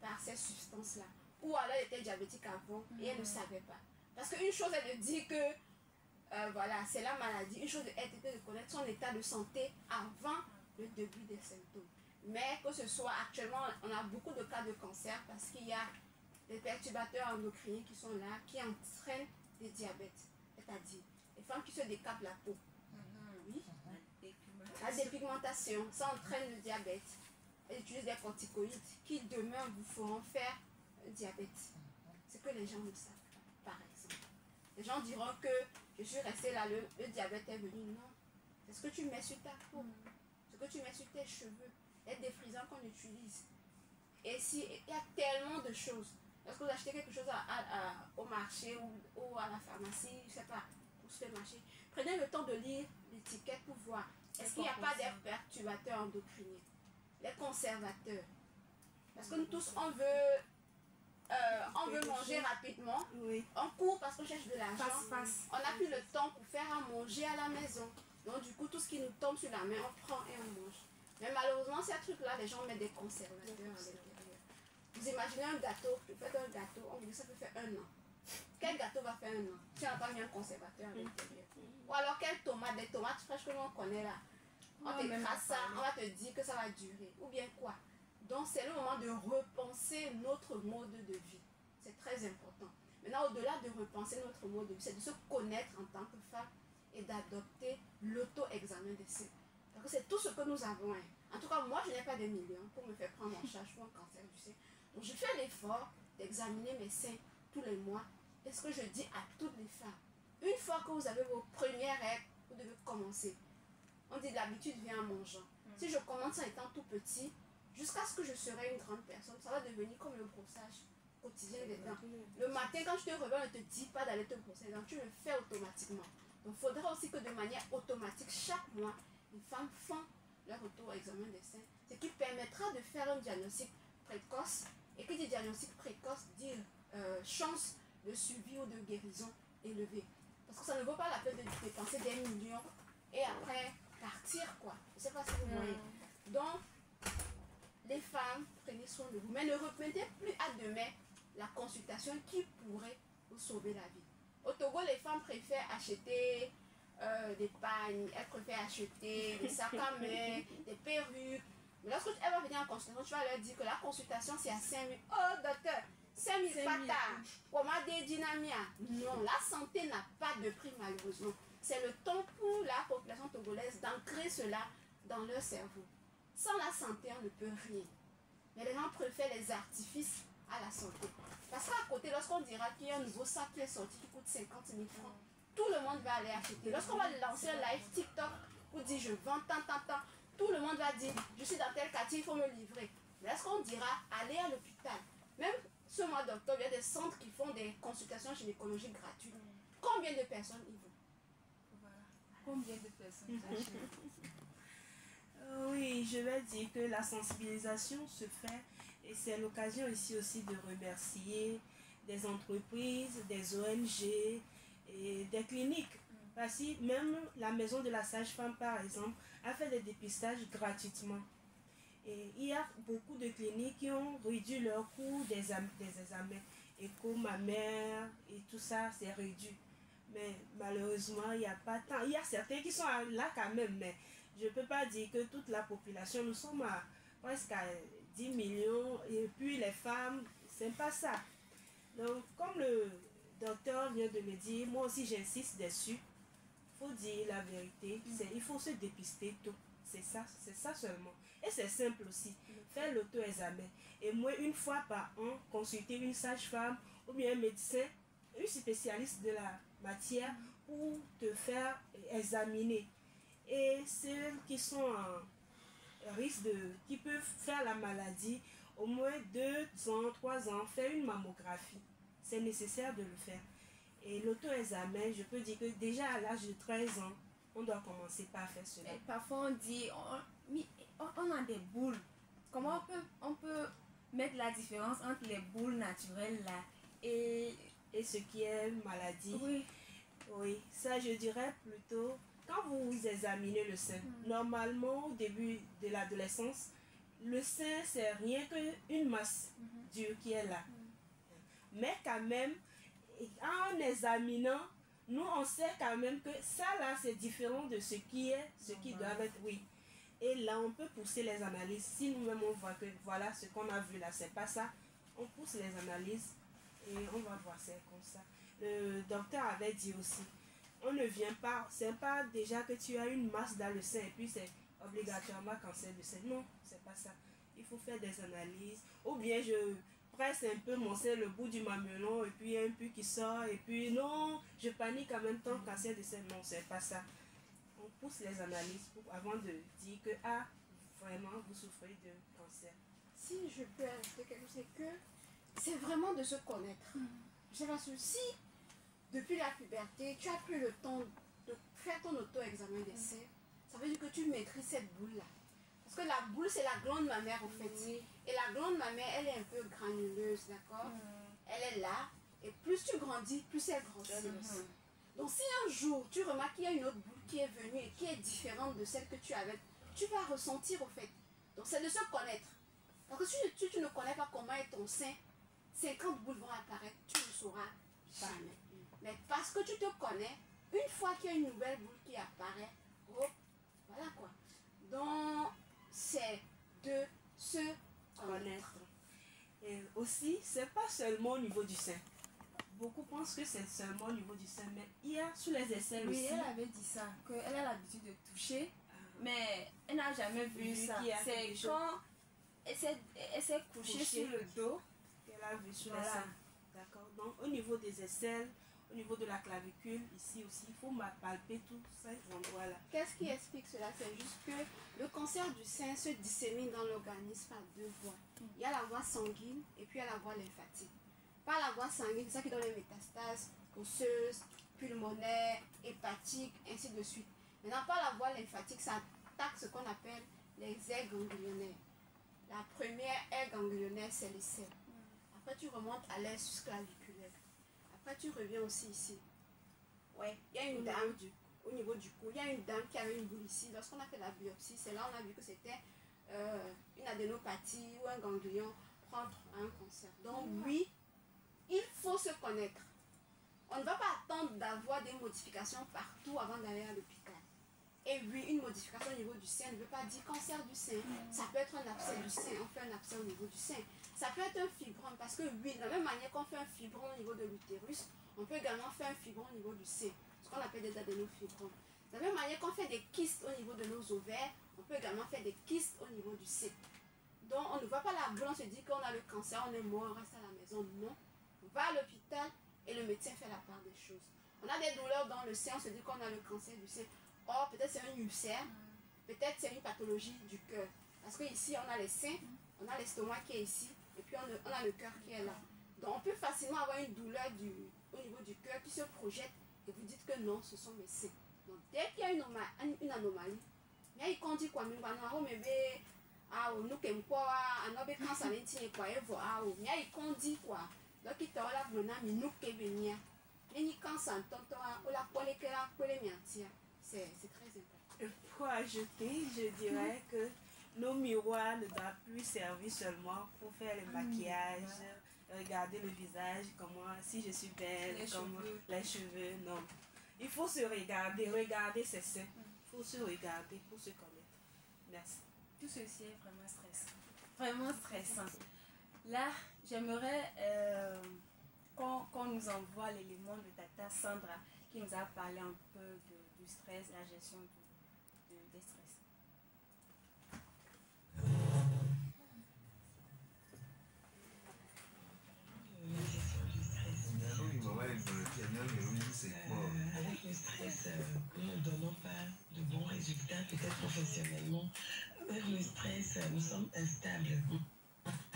par ces substances-là. Ou alors elle était diabétique avant et elle ne savait pas. Parce qu'une chose est de dire que voilà, c'est la maladie. Une chose est de connaître son état de santé avant le début des symptômes. Mais que ce soit actuellement, on a beaucoup de cas de cancer parce qu'il y a des perturbateurs endocriniens qui sont là, qui entraînent des diabètes. C'est-à-dire les femmes qui se décapent la peau. Oui. La dépigmentation, ça entraîne le diabète. Elles utilisent des corticoïdes qui demain vous feront faire un diabète. C'est que les gens ne savent pas, par exemple. Les gens diront que je suis restée là, le diabète est venu. Non. C'est ce que tu mets sur ta peau. Ce que tu mets sur tes cheveux. Les défrisants qu'on utilise. Et si, il y a tellement de choses. Lorsque vous achetez quelque chose au marché ou à la pharmacie, je ne sais pas, pour se faire marcher, prenez le temps de lire l'étiquette pour voir. Est-ce qu'il n'y a pas des perturbateurs endocriniens, les conservateurs? Parce que nous tous, on veut manger rapidement. Oui. On court parce qu'on cherche de l'argent. On n'a plus le temps pour faire à manger à la maison. Donc du coup, tout ce qui nous tombe sur la main, on prend et on mange. Mais malheureusement, ces trucs-là, les gens mettent des conservateurs à l'intérieur. Vous imaginez un gâteau, vous faites un gâteau, on vous dit que ça peut faire 1 an. Quel gâteau va faire un an? Tu n'as pas mis un conservateur à l'intérieur. Ou alors quelle tomate, des tomates fraîches que l'on connaît là. On t'écrase ça, on va te dire que ça va durer. Ou bien quoi? Donc c'est le moment de repenser notre mode de vie. C'est très important. Maintenant, au-delà de repenser notre mode de vie, c'est de se connaître en tant que femme et d'adopter l'auto-examen d'essai. Parce que c'est tout ce que nous avons. Hein. En tout cas, moi, je n'ai pas des millions pour me faire prendre en charge pour un cancer du sein. Donc, je fais l'effort d'examiner mes seins tous les mois. Et ce que je dis à toutes les femmes, une fois que vous avez vos premières règles, vous devez commencer. On dit l'habitude vient en mangeant. Si je commence en étant tout petit, jusqu'à ce que je serai une grande personne, ça va devenir comme le brossage quotidien des dents. Le matin, quand tu te réveilles, on ne te dit pas d'aller te brosser les dents, tu le fais automatiquement. Donc, il faudra aussi que de manière automatique, chaque mois, les femmes font leur auto-examen des seins, ce qui permettra de faire un diagnostic précoce. Et qui dit diagnostic précoce, dit chance de suivi ou de guérison élevée. Parce que ça ne vaut pas la peine de dépenser des millions et après partir, quoi. Je ne sais pas si vous voyez. Donc, les femmes, prenez soin de vous. Mais ne remettez plus à demain la consultation qui pourrait vous sauver la vie. Au Togo, les femmes préfèrent acheter des pagnes, elles préfèrent acheter des sacs à main, des perruques. Mais lorsque elle va venir en consultation, tu vas leur dire que la consultation c'est à 5 000. Oh docteur, 5 000 patas. Comment des dynamias? Non, la santé n'a pas de prix malheureusement. C'est le temps pour la population togolaise d'ancrer cela dans leur cerveau. Sans la santé, on ne peut rien. Mais les gens préfèrent les artifices à la santé. Parce qu'à côté, lorsqu'on dira qu'il y a un nouveau sac qui est sorti qui coûte 50 000 francs, tout le monde va aller acheter. Lorsqu'on va lancer un live TikTok pour dire je vends tant, tout le monde va dire je suis dans tel quartier, il faut me livrer. Mais lorsqu'on dira allez à l'hôpital, même ce mois d'octobre, il y a des centres qui font des consultations gynécologiques gratuites. Combien de personnes y vont? Voilà. Combien de personnes Oui, je vais dire que la sensibilisation se fait et c'est l'occasion ici aussi de remercier des entreprises, des ONG et des cliniques. Parce que même la maison de la sage-femme, par exemple, a fait des dépistages gratuitement. Et il y a beaucoup de cliniques qui ont réduit leur coût des examens. Écho, ma mère et tout ça, c'est réduit. Mais malheureusement, il n'y a pas tant. Il y a certains qui sont là quand même, mais je ne peux pas dire que toute la population, nous sommes à presque à 10 millions. Et puis les femmes, c'est pas ça. Donc, comme le docteur vient de le dire, moi aussi j'insiste dessus. Il faut dire la vérité, il faut se dépister tôt. C'est ça seulement. Et c'est simple aussi. Faire l'auto-examen. Et moi, une fois par an, consulter une sage-femme ou bien un médecin, une spécialiste de la matière pour te faire examiner. Et ceux qui sont en risque qui peuvent faire la maladie, au moins 2 ans, 3 ans, faire une mammographie. C'est nécessaire de le faire. Et l'auto-examen, je peux dire que déjà à l'âge de 13 ans, on doit commencer par faire cela. Et parfois on dit, on a des boules. Comment on peut mettre la différence entre les boules naturelles là et ce qui est maladie? Oui. Oui, ça je dirais plutôt, quand vous examinez le sein, normalement au début de l'adolescence, le sein c'est rien qu'une masse dure qui est là. Mais quand même, en examinant, nous on sait quand même que ça là c'est différent de ce qui doit être, oui. Et là on peut pousser les analyses. Si nous-mêmes on voit que voilà ce qu'on a vu là, c'est pas ça, on pousse les analyses et on va voir c'est comme ça. Le docteur avait dit aussi, on ne vient pas, c'est pas déjà que tu as une masse dans le sein et puis c'est obligatoirement cancer du sein. Non, c'est pas ça. Il faut faire des analyses. Ou bien je presse un peu mon sein, le bout du mamelon, et puis il y a un peu qui sort, et puis non, je panique en même temps, cancer du sein. Non, c'est pas ça. On pousse les analyses avant de dire que, vraiment, vous souffrez de cancer. Si je peux ajouter quelque chose, c'est que c'est vraiment de se connaître. Je sais pas si, depuis la puberté, tu as pris le temps de faire ton auto-examen d'essai, ça veut dire que tu maîtrises cette boule-là. Parce que la boule, c'est la glande mammaire, en fait. Et la glande mammaire, elle est un peu granuleuse, d'accord? Elle est là. Et plus tu grandis, plus elle grossit. Donc, si un jour, tu remarques qu'il y a une autre boule qui est venue et qui est différente de celle que tu avais, tu vas ressentir, au fait. Donc, c'est de se connaître. Parce que si tu ne connais pas comment est ton sein, 50 boules vont apparaître, tu ne sauras Jamais. Mais parce que tu te connais, une fois qu'il y a une nouvelle boule qui apparaît, hop, voilà quoi. Donc, c'est de se connaître. Et aussi, c'est pas seulement au niveau du sein. Beaucoup pensent que c'est seulement au niveau du sein, mais il y a sous les aisselles Oui, aussi. elle avait dit ça, qu'elle a l'habitude de toucher, mais elle n'a jamais vu ça. qu'il y a C'est quelque chose. quand elle s'est couchée sur le dos. Elle a vu sur Voilà. les seins. D'accord. Donc, au niveau des aisselles, au niveau de la clavicule, ici aussi, il faut palper tous ces endroits-là. Qu'est-ce qui explique cela? C'est juste que le cancer du sein se dissémine dans l'organisme à deux voies. Il y a la voie sanguine et puis il y a la voie lymphatique. Par la voie sanguine, c'est ça qui donne les métastases osseuses, pulmonaires, hépatiques, ainsi de suite. Maintenant, par la voie lymphatique, ça attaque ce qu'on appelle les aires ganglionnaires. La première aire ganglionnaire, c'est les selles. Après, tu remontes à l'aire susclaviculaire. Après, tu reviens aussi ici. Ouais, il y a une dame au niveau du cou. Il y a une dame qui avait une boule ici. Lorsqu'on a fait la biopsie, c'est là on a vu que c'était une adénopathie ou un ganglion propre à un cancer. Donc oui, il faut se connaître. On ne va pas attendre d'avoir des modifications partout avant d'aller à l'hôpital. Et oui, une modification au niveau du sein ne veut pas dire cancer du sein. Ça peut être un abcès du sein, on fait un abcès au niveau du sein. Ça peut être un fibrome, parce que oui, de la même manière qu'on fait un fibrome au niveau de l'utérus, on peut également faire un fibrome au niveau du sein, ce qu'on appelle des adénofibromes. De la même manière qu'on fait des kystes au niveau de nos ovaires, on peut également faire des kystes au niveau du sein. Donc on ne voit pas la boule, on se dit qu'on a le cancer, on est mort, on reste à la maison. Non, on va à l'hôpital et le médecin fait la part des choses. On a des douleurs dans le sein, on se dit qu'on a le cancer du sein. Or, peut-être c'est un ulcère, peut-être c'est une pathologie du cœur. Parce qu'ici, on a les seins, on a l'estomac qui est ici, et puis on a le cœur qui est là. Donc, on peut facilement avoir une douleur au niveau du cœur qui se projette, et vous dites que non, ce sont mes seins. Donc, dès qu'il y a une anomalie, il y a qu'on dit quoi, mais qu'on dit quoi. Donc, il y a c'est très important. Et pour ajouter, je dirais que nos miroirs ne doivent plus servir seulement pour faire le maquillage, regarder le visage, comment, si je suis belle, les cheveux, non. Il faut se regarder ses seins. Il faut se regarder pour se connaître. Merci. Tout ceci est vraiment stressant. Vraiment stressant. Là, j'aimerais qu'on nous envoie l'élément de Tata Sandra qui nous a parlé un peu du stress, la gestion des stress. Avec le stress, nous ne donnons pas de bons résultats, peut-être professionnellement. Avec le stress, nous sommes instables.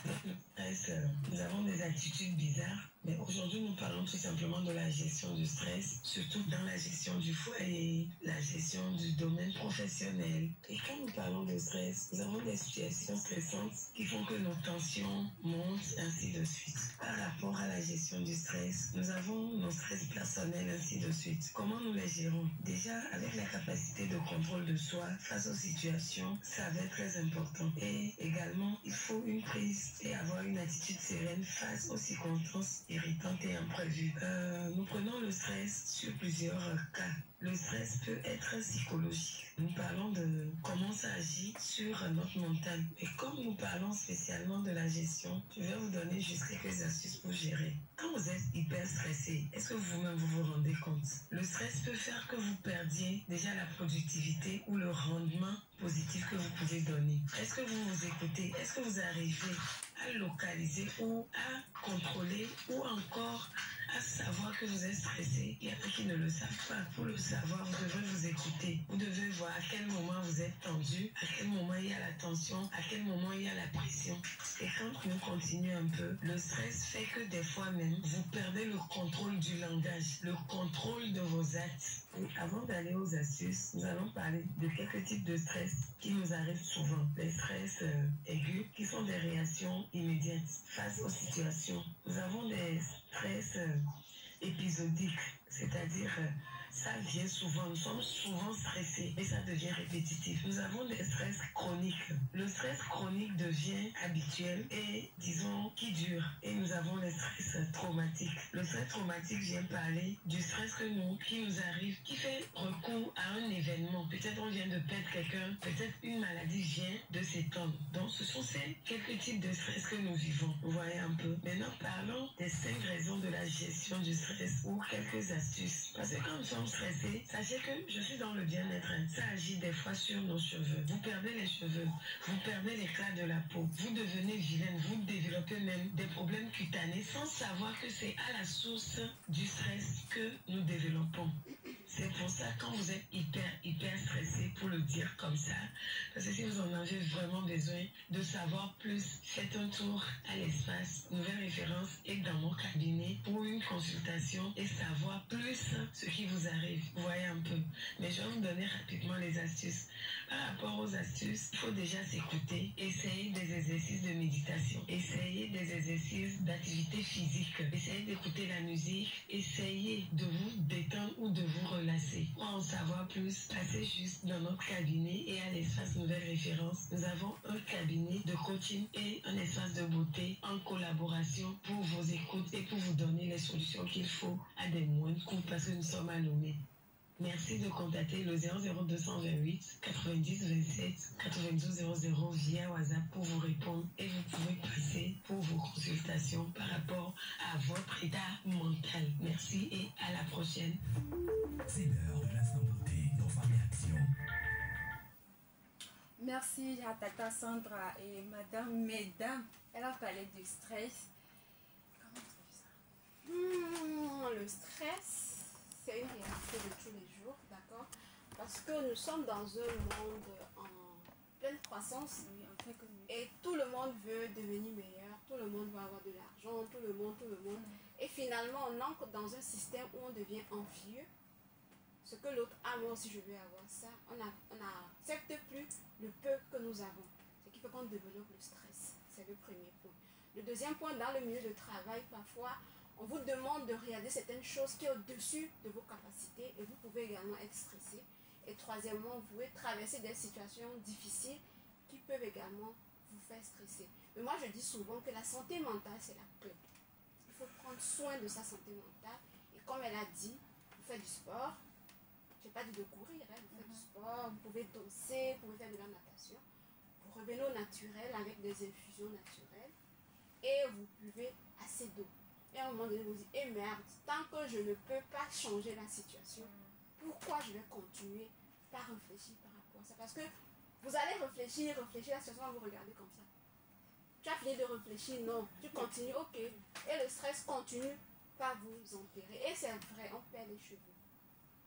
Avec le stress, nous avons des attitudes bizarres. Mais aujourd'hui, nous parlons tout simplement de la gestion du stress, surtout dans la gestion du foyer, la gestion du domaine professionnel. Et quand nous parlons de stress, nous avons des situations stressantes qui font que nos tensions montent, ainsi de suite. Par rapport à la gestion du stress, nous avons nos stress personnels, ainsi de suite. Comment nous les gérons? Déjà, avec la capacité de contrôle de soi face aux situations, ça va être très important. Et également, il faut une prise et avoir une attitude sereine face aux circonstances irritante et imprévue. Nous prenons le stress sur plusieurs cas. Le stress peut être psychologique. Nous parlons de comment ça agit sur notre mental. Et comme nous parlons spécialement de la gestion, je vais vous donner juste quelques astuces pour gérer. Quand vous êtes hyper stressé, est-ce que vous-même vous vous rendez compte? Le stress peut faire que vous perdiez déjà la productivité ou le rendement positif que vous pouvez donner. Est-ce que vous vous écoutez? Est-ce que vous arrivez à localiser ou à contrôler ou encore à savoir que vous êtes stressé? Il y a ceux qui ne le savent pas. Pour le savoir, vous devez vous écouter. Vous devez voir à quel moment vous êtes tendu, à quel moment il y a la tension, à quel moment il y a la pression. Et quand nous continuons un peu, le stress fait que des fois même, vous perdez le contrôle du langage, le contrôle de vos actes. Et avant d'aller aux astuces, nous allons parler de quelques types de stress qui nous arrivent souvent. Les stress aigus, qui sont des réactions immédiates face aux situations. Nous avons des stress épisodiques, c'est-à-dire ça vient souvent, nous sommes souvent stressés et ça devient répétitif. répétitifs. Nous avons des stress chroniques. Le stress chronique devient habituel et, disons, qui dure. Et nous avons les stress traumatiques. Le stress traumatique vient parler du stress qui nous arrive, qui fait recours à un événement. Peut-être on vient de perdre quelqu'un, peut-être une maladie vient de s'étendre. Donc ce sont ces quelques types de stress que nous vivons. Vous voyez un peu. Maintenant, parlons des 5 raisons de la gestion du stress ou quelques astuces. Parce que quand nous sommes stressés, sachez que je suis dans le bien-être. Ça agit des fois sur nos cheveux. Vous perdez les cheveux, vous perdez l'éclat de la peau, vous devenez vilaine, vous développez même des problèmes cutanés sans savoir que c'est à la source du stress que nous développons. C'est pour ça quand vous êtes hyper stressé, pour le dire comme ça, parce que si vous en avez vraiment besoin de savoir plus, faites un tour à l'espace Nouvelle Référence et dans mon cabinet pour une consultation et savoir plus ce qui vous arrive. Vous voyez un peu. Mais je vais vous donner rapidement les astuces. Par rapport aux astuces, il faut déjà s'écouter, essayer des exercices de méditation, essayer des exercices d'activité physique, essayer d'écouter la musique, essayer de vous détendre ou de vous relâcher. Pour en savoir plus, passez juste dans notre cabinet et à l'espace Nouvelle Référence. Nous avons un cabinet de coaching et un espace de beauté en collaboration pour vos écoutes et pour vous donner les solutions qu'il faut à des moindres coûts parce que nous sommes à Lomé. Merci de contacter le 00228 90 27 92 00 via WhatsApp pour vous répondre et vous pouvez passer pour vos consultations par rapport à votre état mental. Merci et à la prochaine. C'est l'heure de l'instant beauté dans Femme et Action. Merci à Tata Sandra et mesdames. Elle a parlé du stress. Comment tu fais ça? Le stress, c'est une réalité de tous les jours, d'accord? Parce que nous sommes dans un monde en pleine croissance et tout le monde veut devenir meilleur, tout le monde veut avoir de l'argent, tout le monde. Et finalement, on entre dans un système où on devient envieux. Ce que l'autre a, moi aussi je veux avoir ça. On n'accepte plus le peu que nous avons. Ce qui fait qu'on développe le stress. C'est le premier point. Le deuxième point, dans le milieu de travail, parfois, on vous demande de réaliser certaines choses qui sont au-dessus de vos capacités et vous pouvez également être stressé. Et troisièmement, vous pouvez traverser des situations difficiles qui peuvent également vous faire stresser. Mais moi, je dis souvent que la santé mentale, c'est la clé. Il faut prendre soin de sa santé mentale. Et comme elle a dit, vous faites du sport. Je n'ai pas dit de courir, hein. Vous faites du sport, vous pouvez danser, vous pouvez faire de la natation. Vous revenez au naturel avec des infusions naturelles. Et vous buvez assez d'eau. Et à un moment donné, vous dites, eh merde, tant que je ne peux pas changer la situation, pourquoi je vais continuer par réfléchir par rapport à ça? Parce que vous allez réfléchir, la situation va vous regarder comme ça. Tu as fini de réfléchir, non, tu continues, ok. Et le stress continue par vous empirer. Et c'est vrai, on perd les cheveux.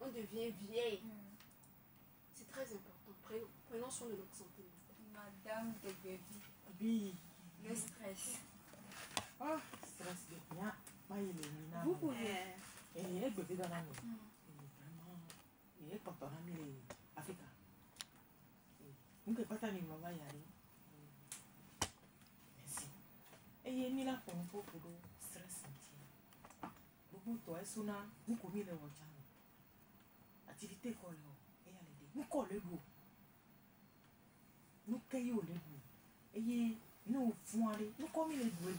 On devient vieille. C'est très important. Prenons soin de notre santé mentale. Madame de Baby, Oui. le stress. Oh, stress de rien. Vous pouvez. Et il y a bébé dans la maison. Vraiment. Il y a quand on a mis les Africains. Nous ne pouvons pas t'amener maman y aller. Merci. Et il y a mis là pour nous pour le stress sentir. Beaucoup toi et Suna, nous commis les watchans. Activité collée. Et il y a les deux. Nous collons l'eau. Nous cueillons l'eau. Et il y a nous fouillons. Nous commis les deux.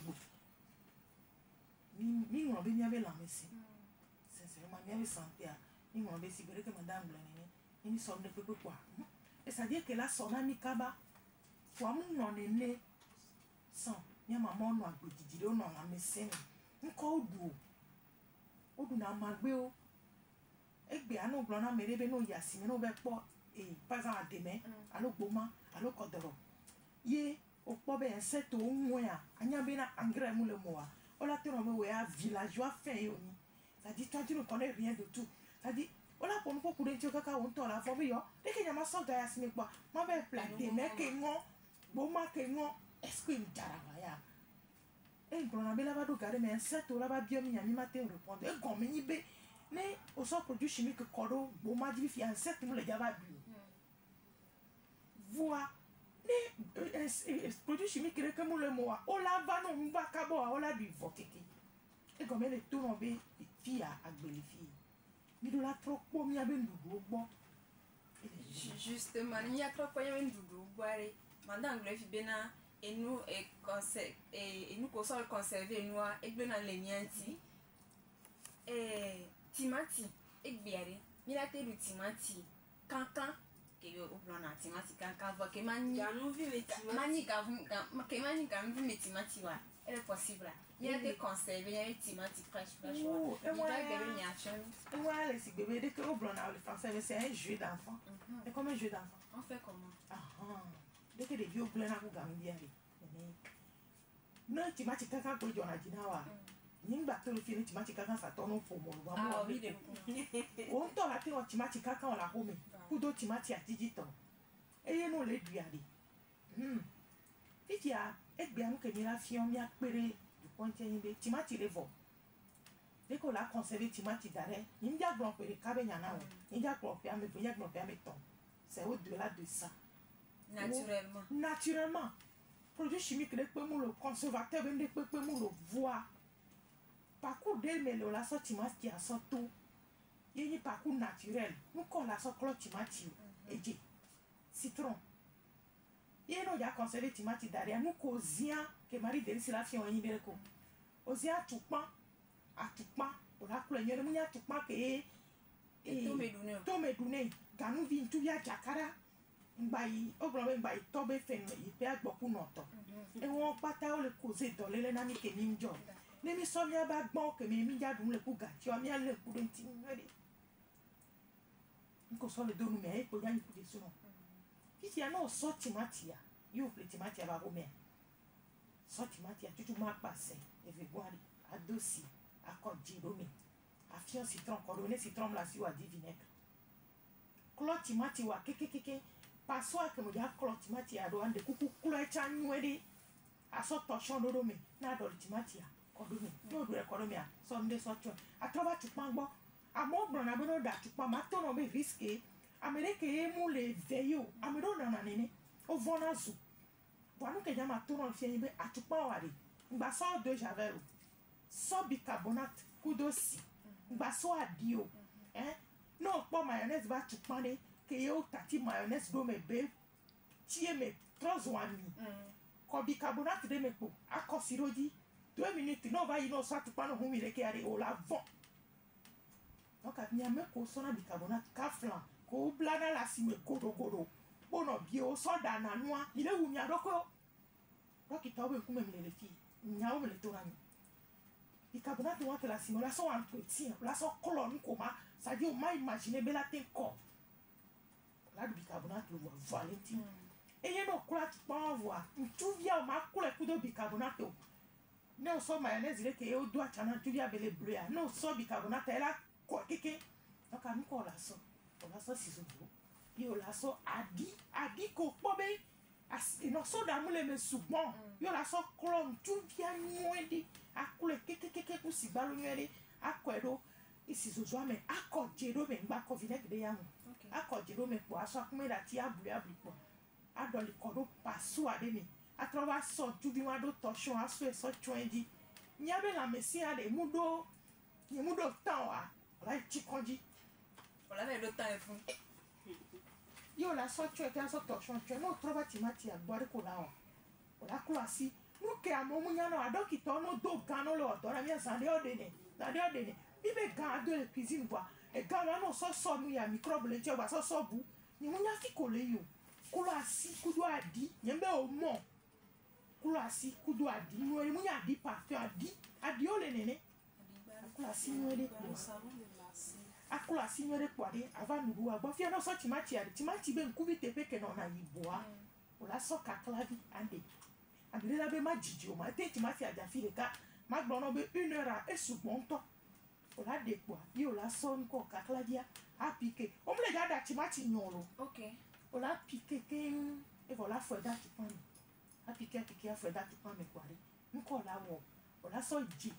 Ni on bien la messie. Sincèrement, bien santé. Ni on bien cigarette madame Blanene. Ni somme de peu quoi. Et ça dit que là son ami Kaba. Faut mon est né sans. Ni maman no agbodidi on la messie. Nko odu. Odu na magbe o. Egbe anu blona merebe no yasime no be po e pas en demain. Allo gboma, allo kodoro. Ye o po be enset o nwe a. Anya be na engrais mu le moa. On a tenu un villageois fin. Ça dit, toi, tu ne connais rien de tout. Ça dit, on a pour nous pour courir, tu as on t'en la forme. Dès qu'il y a ma soeur d'ailleurs, ce n'est pas. Ma belle platé, mais que non, bon, ma que non, est-ce qu'il y a et on a bien là-bas, regarder, mais un set ou là-bas, bien, il y a mis matin répondre. Et comme il y a mais au sort produit chimique, cordeau, bon, ma dit, il y a un set, nous le gars bu. Voilà. Les produits chimiques que nous le mois, on l'a vanné, on va cabo, on l'a du voté. Et comme elle est tout tombée, les filles à belle fille. Mais de la trop, comme il y avait un bon. Justement, il y a trois points de boire. Madame le fit bien et nous conserver nous et bien les nianti et timati et bière. Il a été le timati cancan que au plan timati cancan va que mani timati wa est possible. Il a été conservé un timati fraîche. Ouais, si bébé dès que au blanc le français c'est un jeu d'enfant. Et comme un jeu d'enfant. On fait comment? Dès que les vieux blancs à vous gagner. Non, timati cancan pour John Adinawa. Nimba to le film timati cancan ça tourne pour moi. Ah oui, on t'a raté un timati cancan on la home. Kudo timati à Tijito. Et nous les biali. Il y a et bien que ni la fille on y a péré du point de timati les vaux. Dès qu'on a conservé timati d'arrêt, il y a grand péré cabénana. Il y a grand père mais il y a grand père mais ton. C'est au-delà de ça. Naturellement. Naturellement. Produit chimique les peu le conservateur les peu le voix. Parcours d'elle mais le la sorte timati a sorti. Il y a parcours naturel. Nous qu'on la sorte timati et dit citron. Il y a conservé timati d'arrière. Nous causions que Marie Delis la fille en Ibérico. Osia Toukman, à Toukman, pour la couleur, il y a Toukman qui est Tomedouné, Ganou vin tout ya Jakara, Mbaï, au problème Mbaï, Tobé Fen, il perd beaucoup notre. Et on pata le causé dans les nami qui n'im job. Les missonniers bon que mes milliards le coup gâté, on y a le coup d'un timide. Nous sommes les deux numéros pour y aller pour des sons. Si y a non sorti matia, you play timatia va romer. Sorti matia, tu m'as passé, et vais boire à dossier, à code giromé, à fion citron, cordonné citron la sur à 10 vinaigres. Clot timati wa keke, passoir que me dia clot timati à douane de coucou, couleur chanoué, à sort torchon d'oromé, n'a d'or timatia, cordonné, no doit cordonné, sonde sorti, à travers tout mango, à mon bon abonnement d'atu, pas matin on me risqué. Amérique est moulé veilleux, Amérique dans la nene, au vonazu. Voilà que j'ai ma tour en fier, à tout pas aller. Basso de javel, so bicarbonate, kudosi, basso à dio. Non, pas mayonnaise va tout paner, que yo tati mayonnaise do me be, tie me 3 wami. Ko bicarbonate de me po, à cosirodi, 2 minutes, non va y non soit tout pas no humile qui arrive au lavant. Donc, il y a même qu'on sonne bicarbonate, caflan. Ko blana la sime kodo bono bio so dana noa ile wunya doko donc ita obe kuma mele fi nya o mele torani bicarbonate wa que la sime la so entretien la so colonne koma ça dit on m'a imaginé bela ten corps la bicarbonate le valentine et y no kula tu pas voir tu viens ma kula kudo bicarbonate ne o so mayonnaise ile ke o doit chana tu viens bele bleu no so bicarbonate elle a quoi keke donc ami ko la so la so si souvent yo la so adi ko pobe as no so da mule me sugbon yo la so klon tu bia nwede akule keke ku si balu nwede akwedo isi sozo me akojero me ngba ko vinaigre de yamu akojero me po aso akume da ti ablu po adoli kodo pasu ade me atrova so tu bi wa do toshon aso so twendi nyabe la mesia de mudo ni mudo tan wa la chikonji. On avait le temps et fou. Yo la so tu es so torchon tu no trova timati a boire ko la o. O la ko asi. Nu ke amomu nya no adoki to no do gano lo do na mi sande odene. Sande odene. Bi be gan do le cuisine bois. E gan no so nu ya microbe le je ba so bu. Ni mu nya fi ko le yo. Ko la asi kudu adi. Nyembe o mo. Ko la asi kudu adi. Nu mu nya adi parfum adi o le nene. Ko la asi nu ele ko. Akula signore kwade ava nubu agba fia no so timati be nkubi tepe ke no na yiboa ola so kaklavi ande abile la be ma jiji o ma te timati aja fi le ka ma gbo no be 1 heure a esugbon to ola de kwa bi ola so nko kaklavia a piquer o mle ga da timati nyolo OK ola piquer ke e vola fo da tu pan a piquer a fo da tu pan me kwade nko la wo ola so ji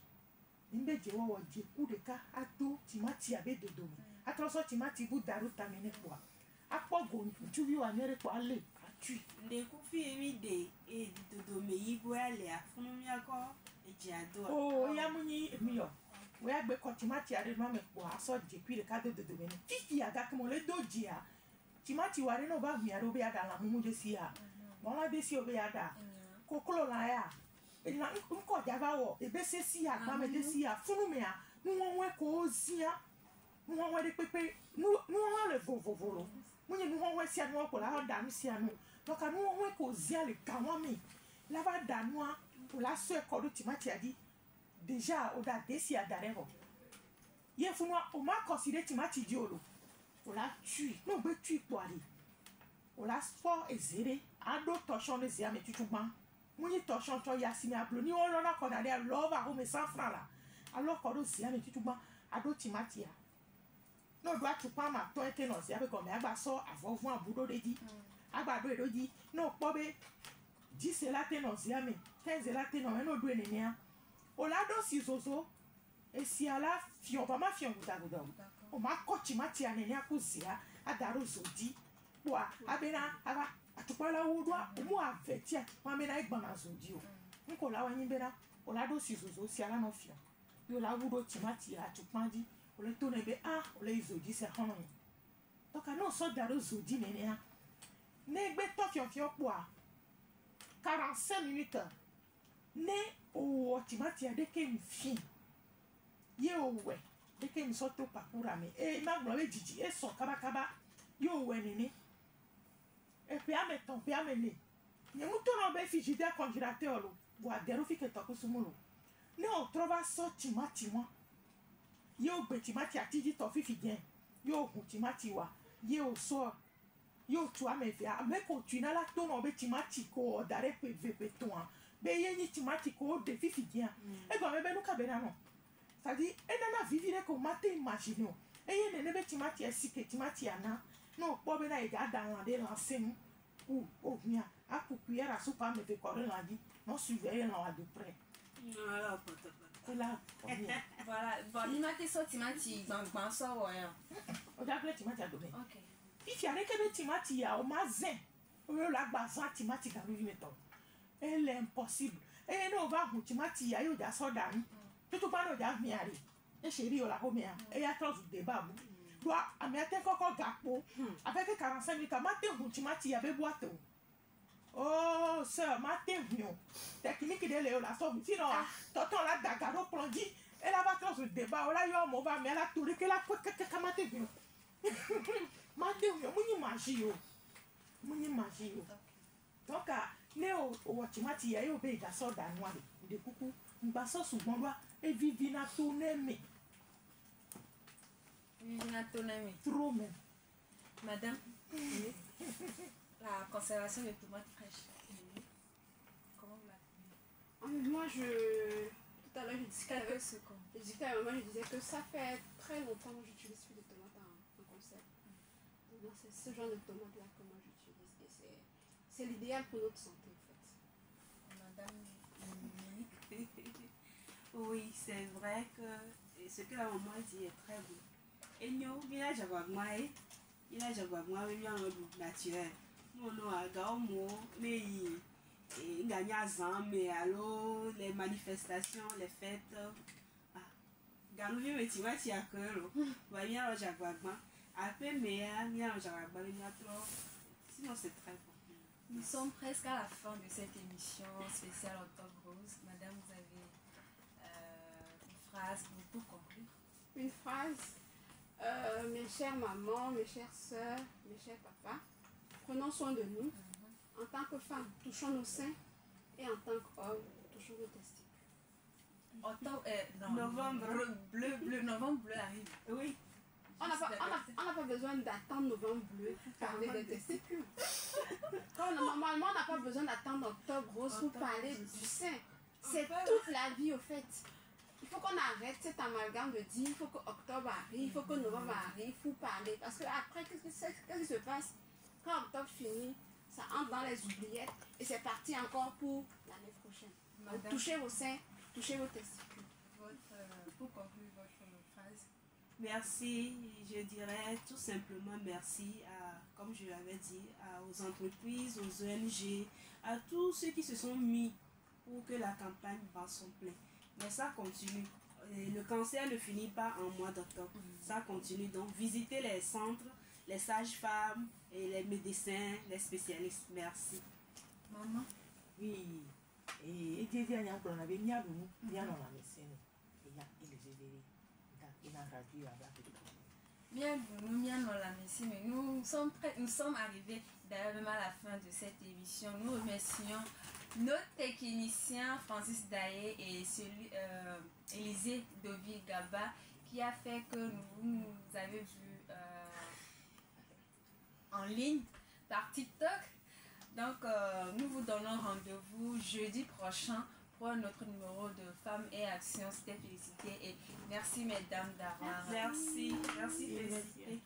nimbe je wo je ku de ka ato timati abe dodo atroso timati bu daru tamene kwa apogo ntubi wa nyere kwa le atu de ku fi mi de e dodo me yibo ale afunu mi ako eji ado o ya munyi emi yo we agbe ko timati are ma me kwa aso je ku de ka dodo me ni fifi aga kmo le doji a timati wari no ba miaro be ada la mumu desia mona desi obe ada kokolo la ya ina nko java wo ebe sesi agba me desia funu me a nuwonwe ko ozia nuwonwe de pepe nuwonwe le vovovolo munye nuwonwe sia no ko la da nu sia no donc nuwonwe ko ozia le kawami la ba da noa pour la so ko do timati adi déjà o da desi adarero ye funwa o ma considérer timati diolo o la tue no be tue poari o la sport ezere ado torchon de zia me tutuba muni torchon to yasimi ablo ni o lo na ko da de love a me 100 francs là alors ko do zia me tutuba ado timati ya no do atupa ma to ete no zia be ko me agba so avovu abudo de di agba do edo di no po be 10 la te no zia me 15 la te no no do enenia o la do si zozo e si ala fion ba ma fion guda o ma ko timati anenia ku zia adaro zodi boa abena aba atupala wudwa mu aveti atupama na igba na zodi o nko la wanyi bena o la do si zozo si ala no fion yo la wudo timati atupandi o le to nebe o le zodi se hono donc no so daro zodi nenia negbe to fion fion poa 45 minutes ne o timati ade ke mfin ye owe de ke so to pakura me ma gbo be jiji so kaba yo we nini e pe ameton pe amene ye mu to no be fiji de congélateur lo bo adero fi ke to ko sumulo ne o trova so timati mo ye o gbe timati atiji to fi bien yo hu timati wa ye o so yo tu amevia me ko tu na la to no be timati ko dare pe vepe to an be ye ni timati ko de fi bien e gbo me be nu ka be na no c'est-à-dire enana vivire ko mate imagine eye ne be timati esike timati ana no po be na e ga da wan de lancer ou bien a kukuera soupa me fe correr la vie non surveiller la de près voilà bon ni mate so timati gbangban so wo yan o da plate timati adobe okay if ya reke be timati ya o ma zen o yo la gba san timati ga mi to elle est impossible e no va hu timati ya yo ja so da mi tutu pa no ja mi ari e se ri o la ko mi a e ya trust de babu do ami ate koko gapo avec 45 minutes ma te hu timati ya be boite oh sœur ma te hu technique de le la so si no tonton la dagaro plongi e la va trust de ba o la yo mo va mi la tour que la ka ma te hu ma te hu muni magie yo donc ne o timati ya yo be da so da nwa de kuku ngba so sugbon wa e vivina to neme trop même madame la conservation des tomates fraîches comment vous la moi tout à l'heure je disais quelques secondes je disais que ça fait très longtemps que j'utilise plus de tomates en conserve. Donc c'est ce genre de tomates là que moi j'utilise et c'est l'idéal pour notre santé en fait. madame oui, c'est vrai que ce que la maman dit est très beau. Et nous, il a déjà naturel. Nous, à Gaomo, mais il gagne à Zan, mais alors les manifestations, les fêtes. Galouvi, mais tu vois, tu as que l'eau. Voyez, alors j'ai après, mais il y a sinon, c'est très bon. Nous sommes presque à la fin de cette émission spéciale Octobre Rose. Madame, vous avez une phrase pour conclure. Une phrase, mes chères mamans, mes chères sœurs, mes chers papas, prenons soin de nous. En tant que femmes, touchons nos seins et en tant qu'hommes, touchons nos testicules. Novembre bleu arrive. Oui. On n'a pas besoin d'attendre novembre bleu pour parler des testicules. Normalement, on n'a pas besoin d'attendre octobre rose pour parler du sein. C'est toute la vie au fait. Il faut qu'on arrête cet amalgame de dire il faut que octobre arrive, il faut que novembre arrive pour parler. Parce que après, qu'est-ce qui se passe? Quand octobre finit, ça entre dans les oubliettes et c'est parti encore pour l'année prochaine. Donc, touchez vos seins, touchez vos testicules. Pour conclure votre phrase. Merci, je dirais tout simplement merci à, comme je l'avais dit, aux entreprises, aux ONG, à tous ceux qui se sont mis pour que la campagne bat son plein. Mais ça continue. Le cancer ne finit pas en mois d'octobre. Ça continue. Donc, visitez les centres les sages-femmes et les médecins, les spécialistes. Merci. Maman. Oui. Et Dieu a un plan avec Nia Boumou, bien dans la médecine. Il y a les éveillés. Il a traduit avec. Bienvenue, bien dans la médecine. Nous sommes arrivés d'ailleurs même à la fin de cette émission. Nous remercions nos techniciens Francis Daye et celui Élisée Dovi Gaba qui a fait que nous avez vu en ligne par TikTok. Donc nous vous donnons rendez-vous jeudi prochain pour notre numéro de Femmes et Action. C'était Félicité et merci mesdames d'avoir. Merci Félicité.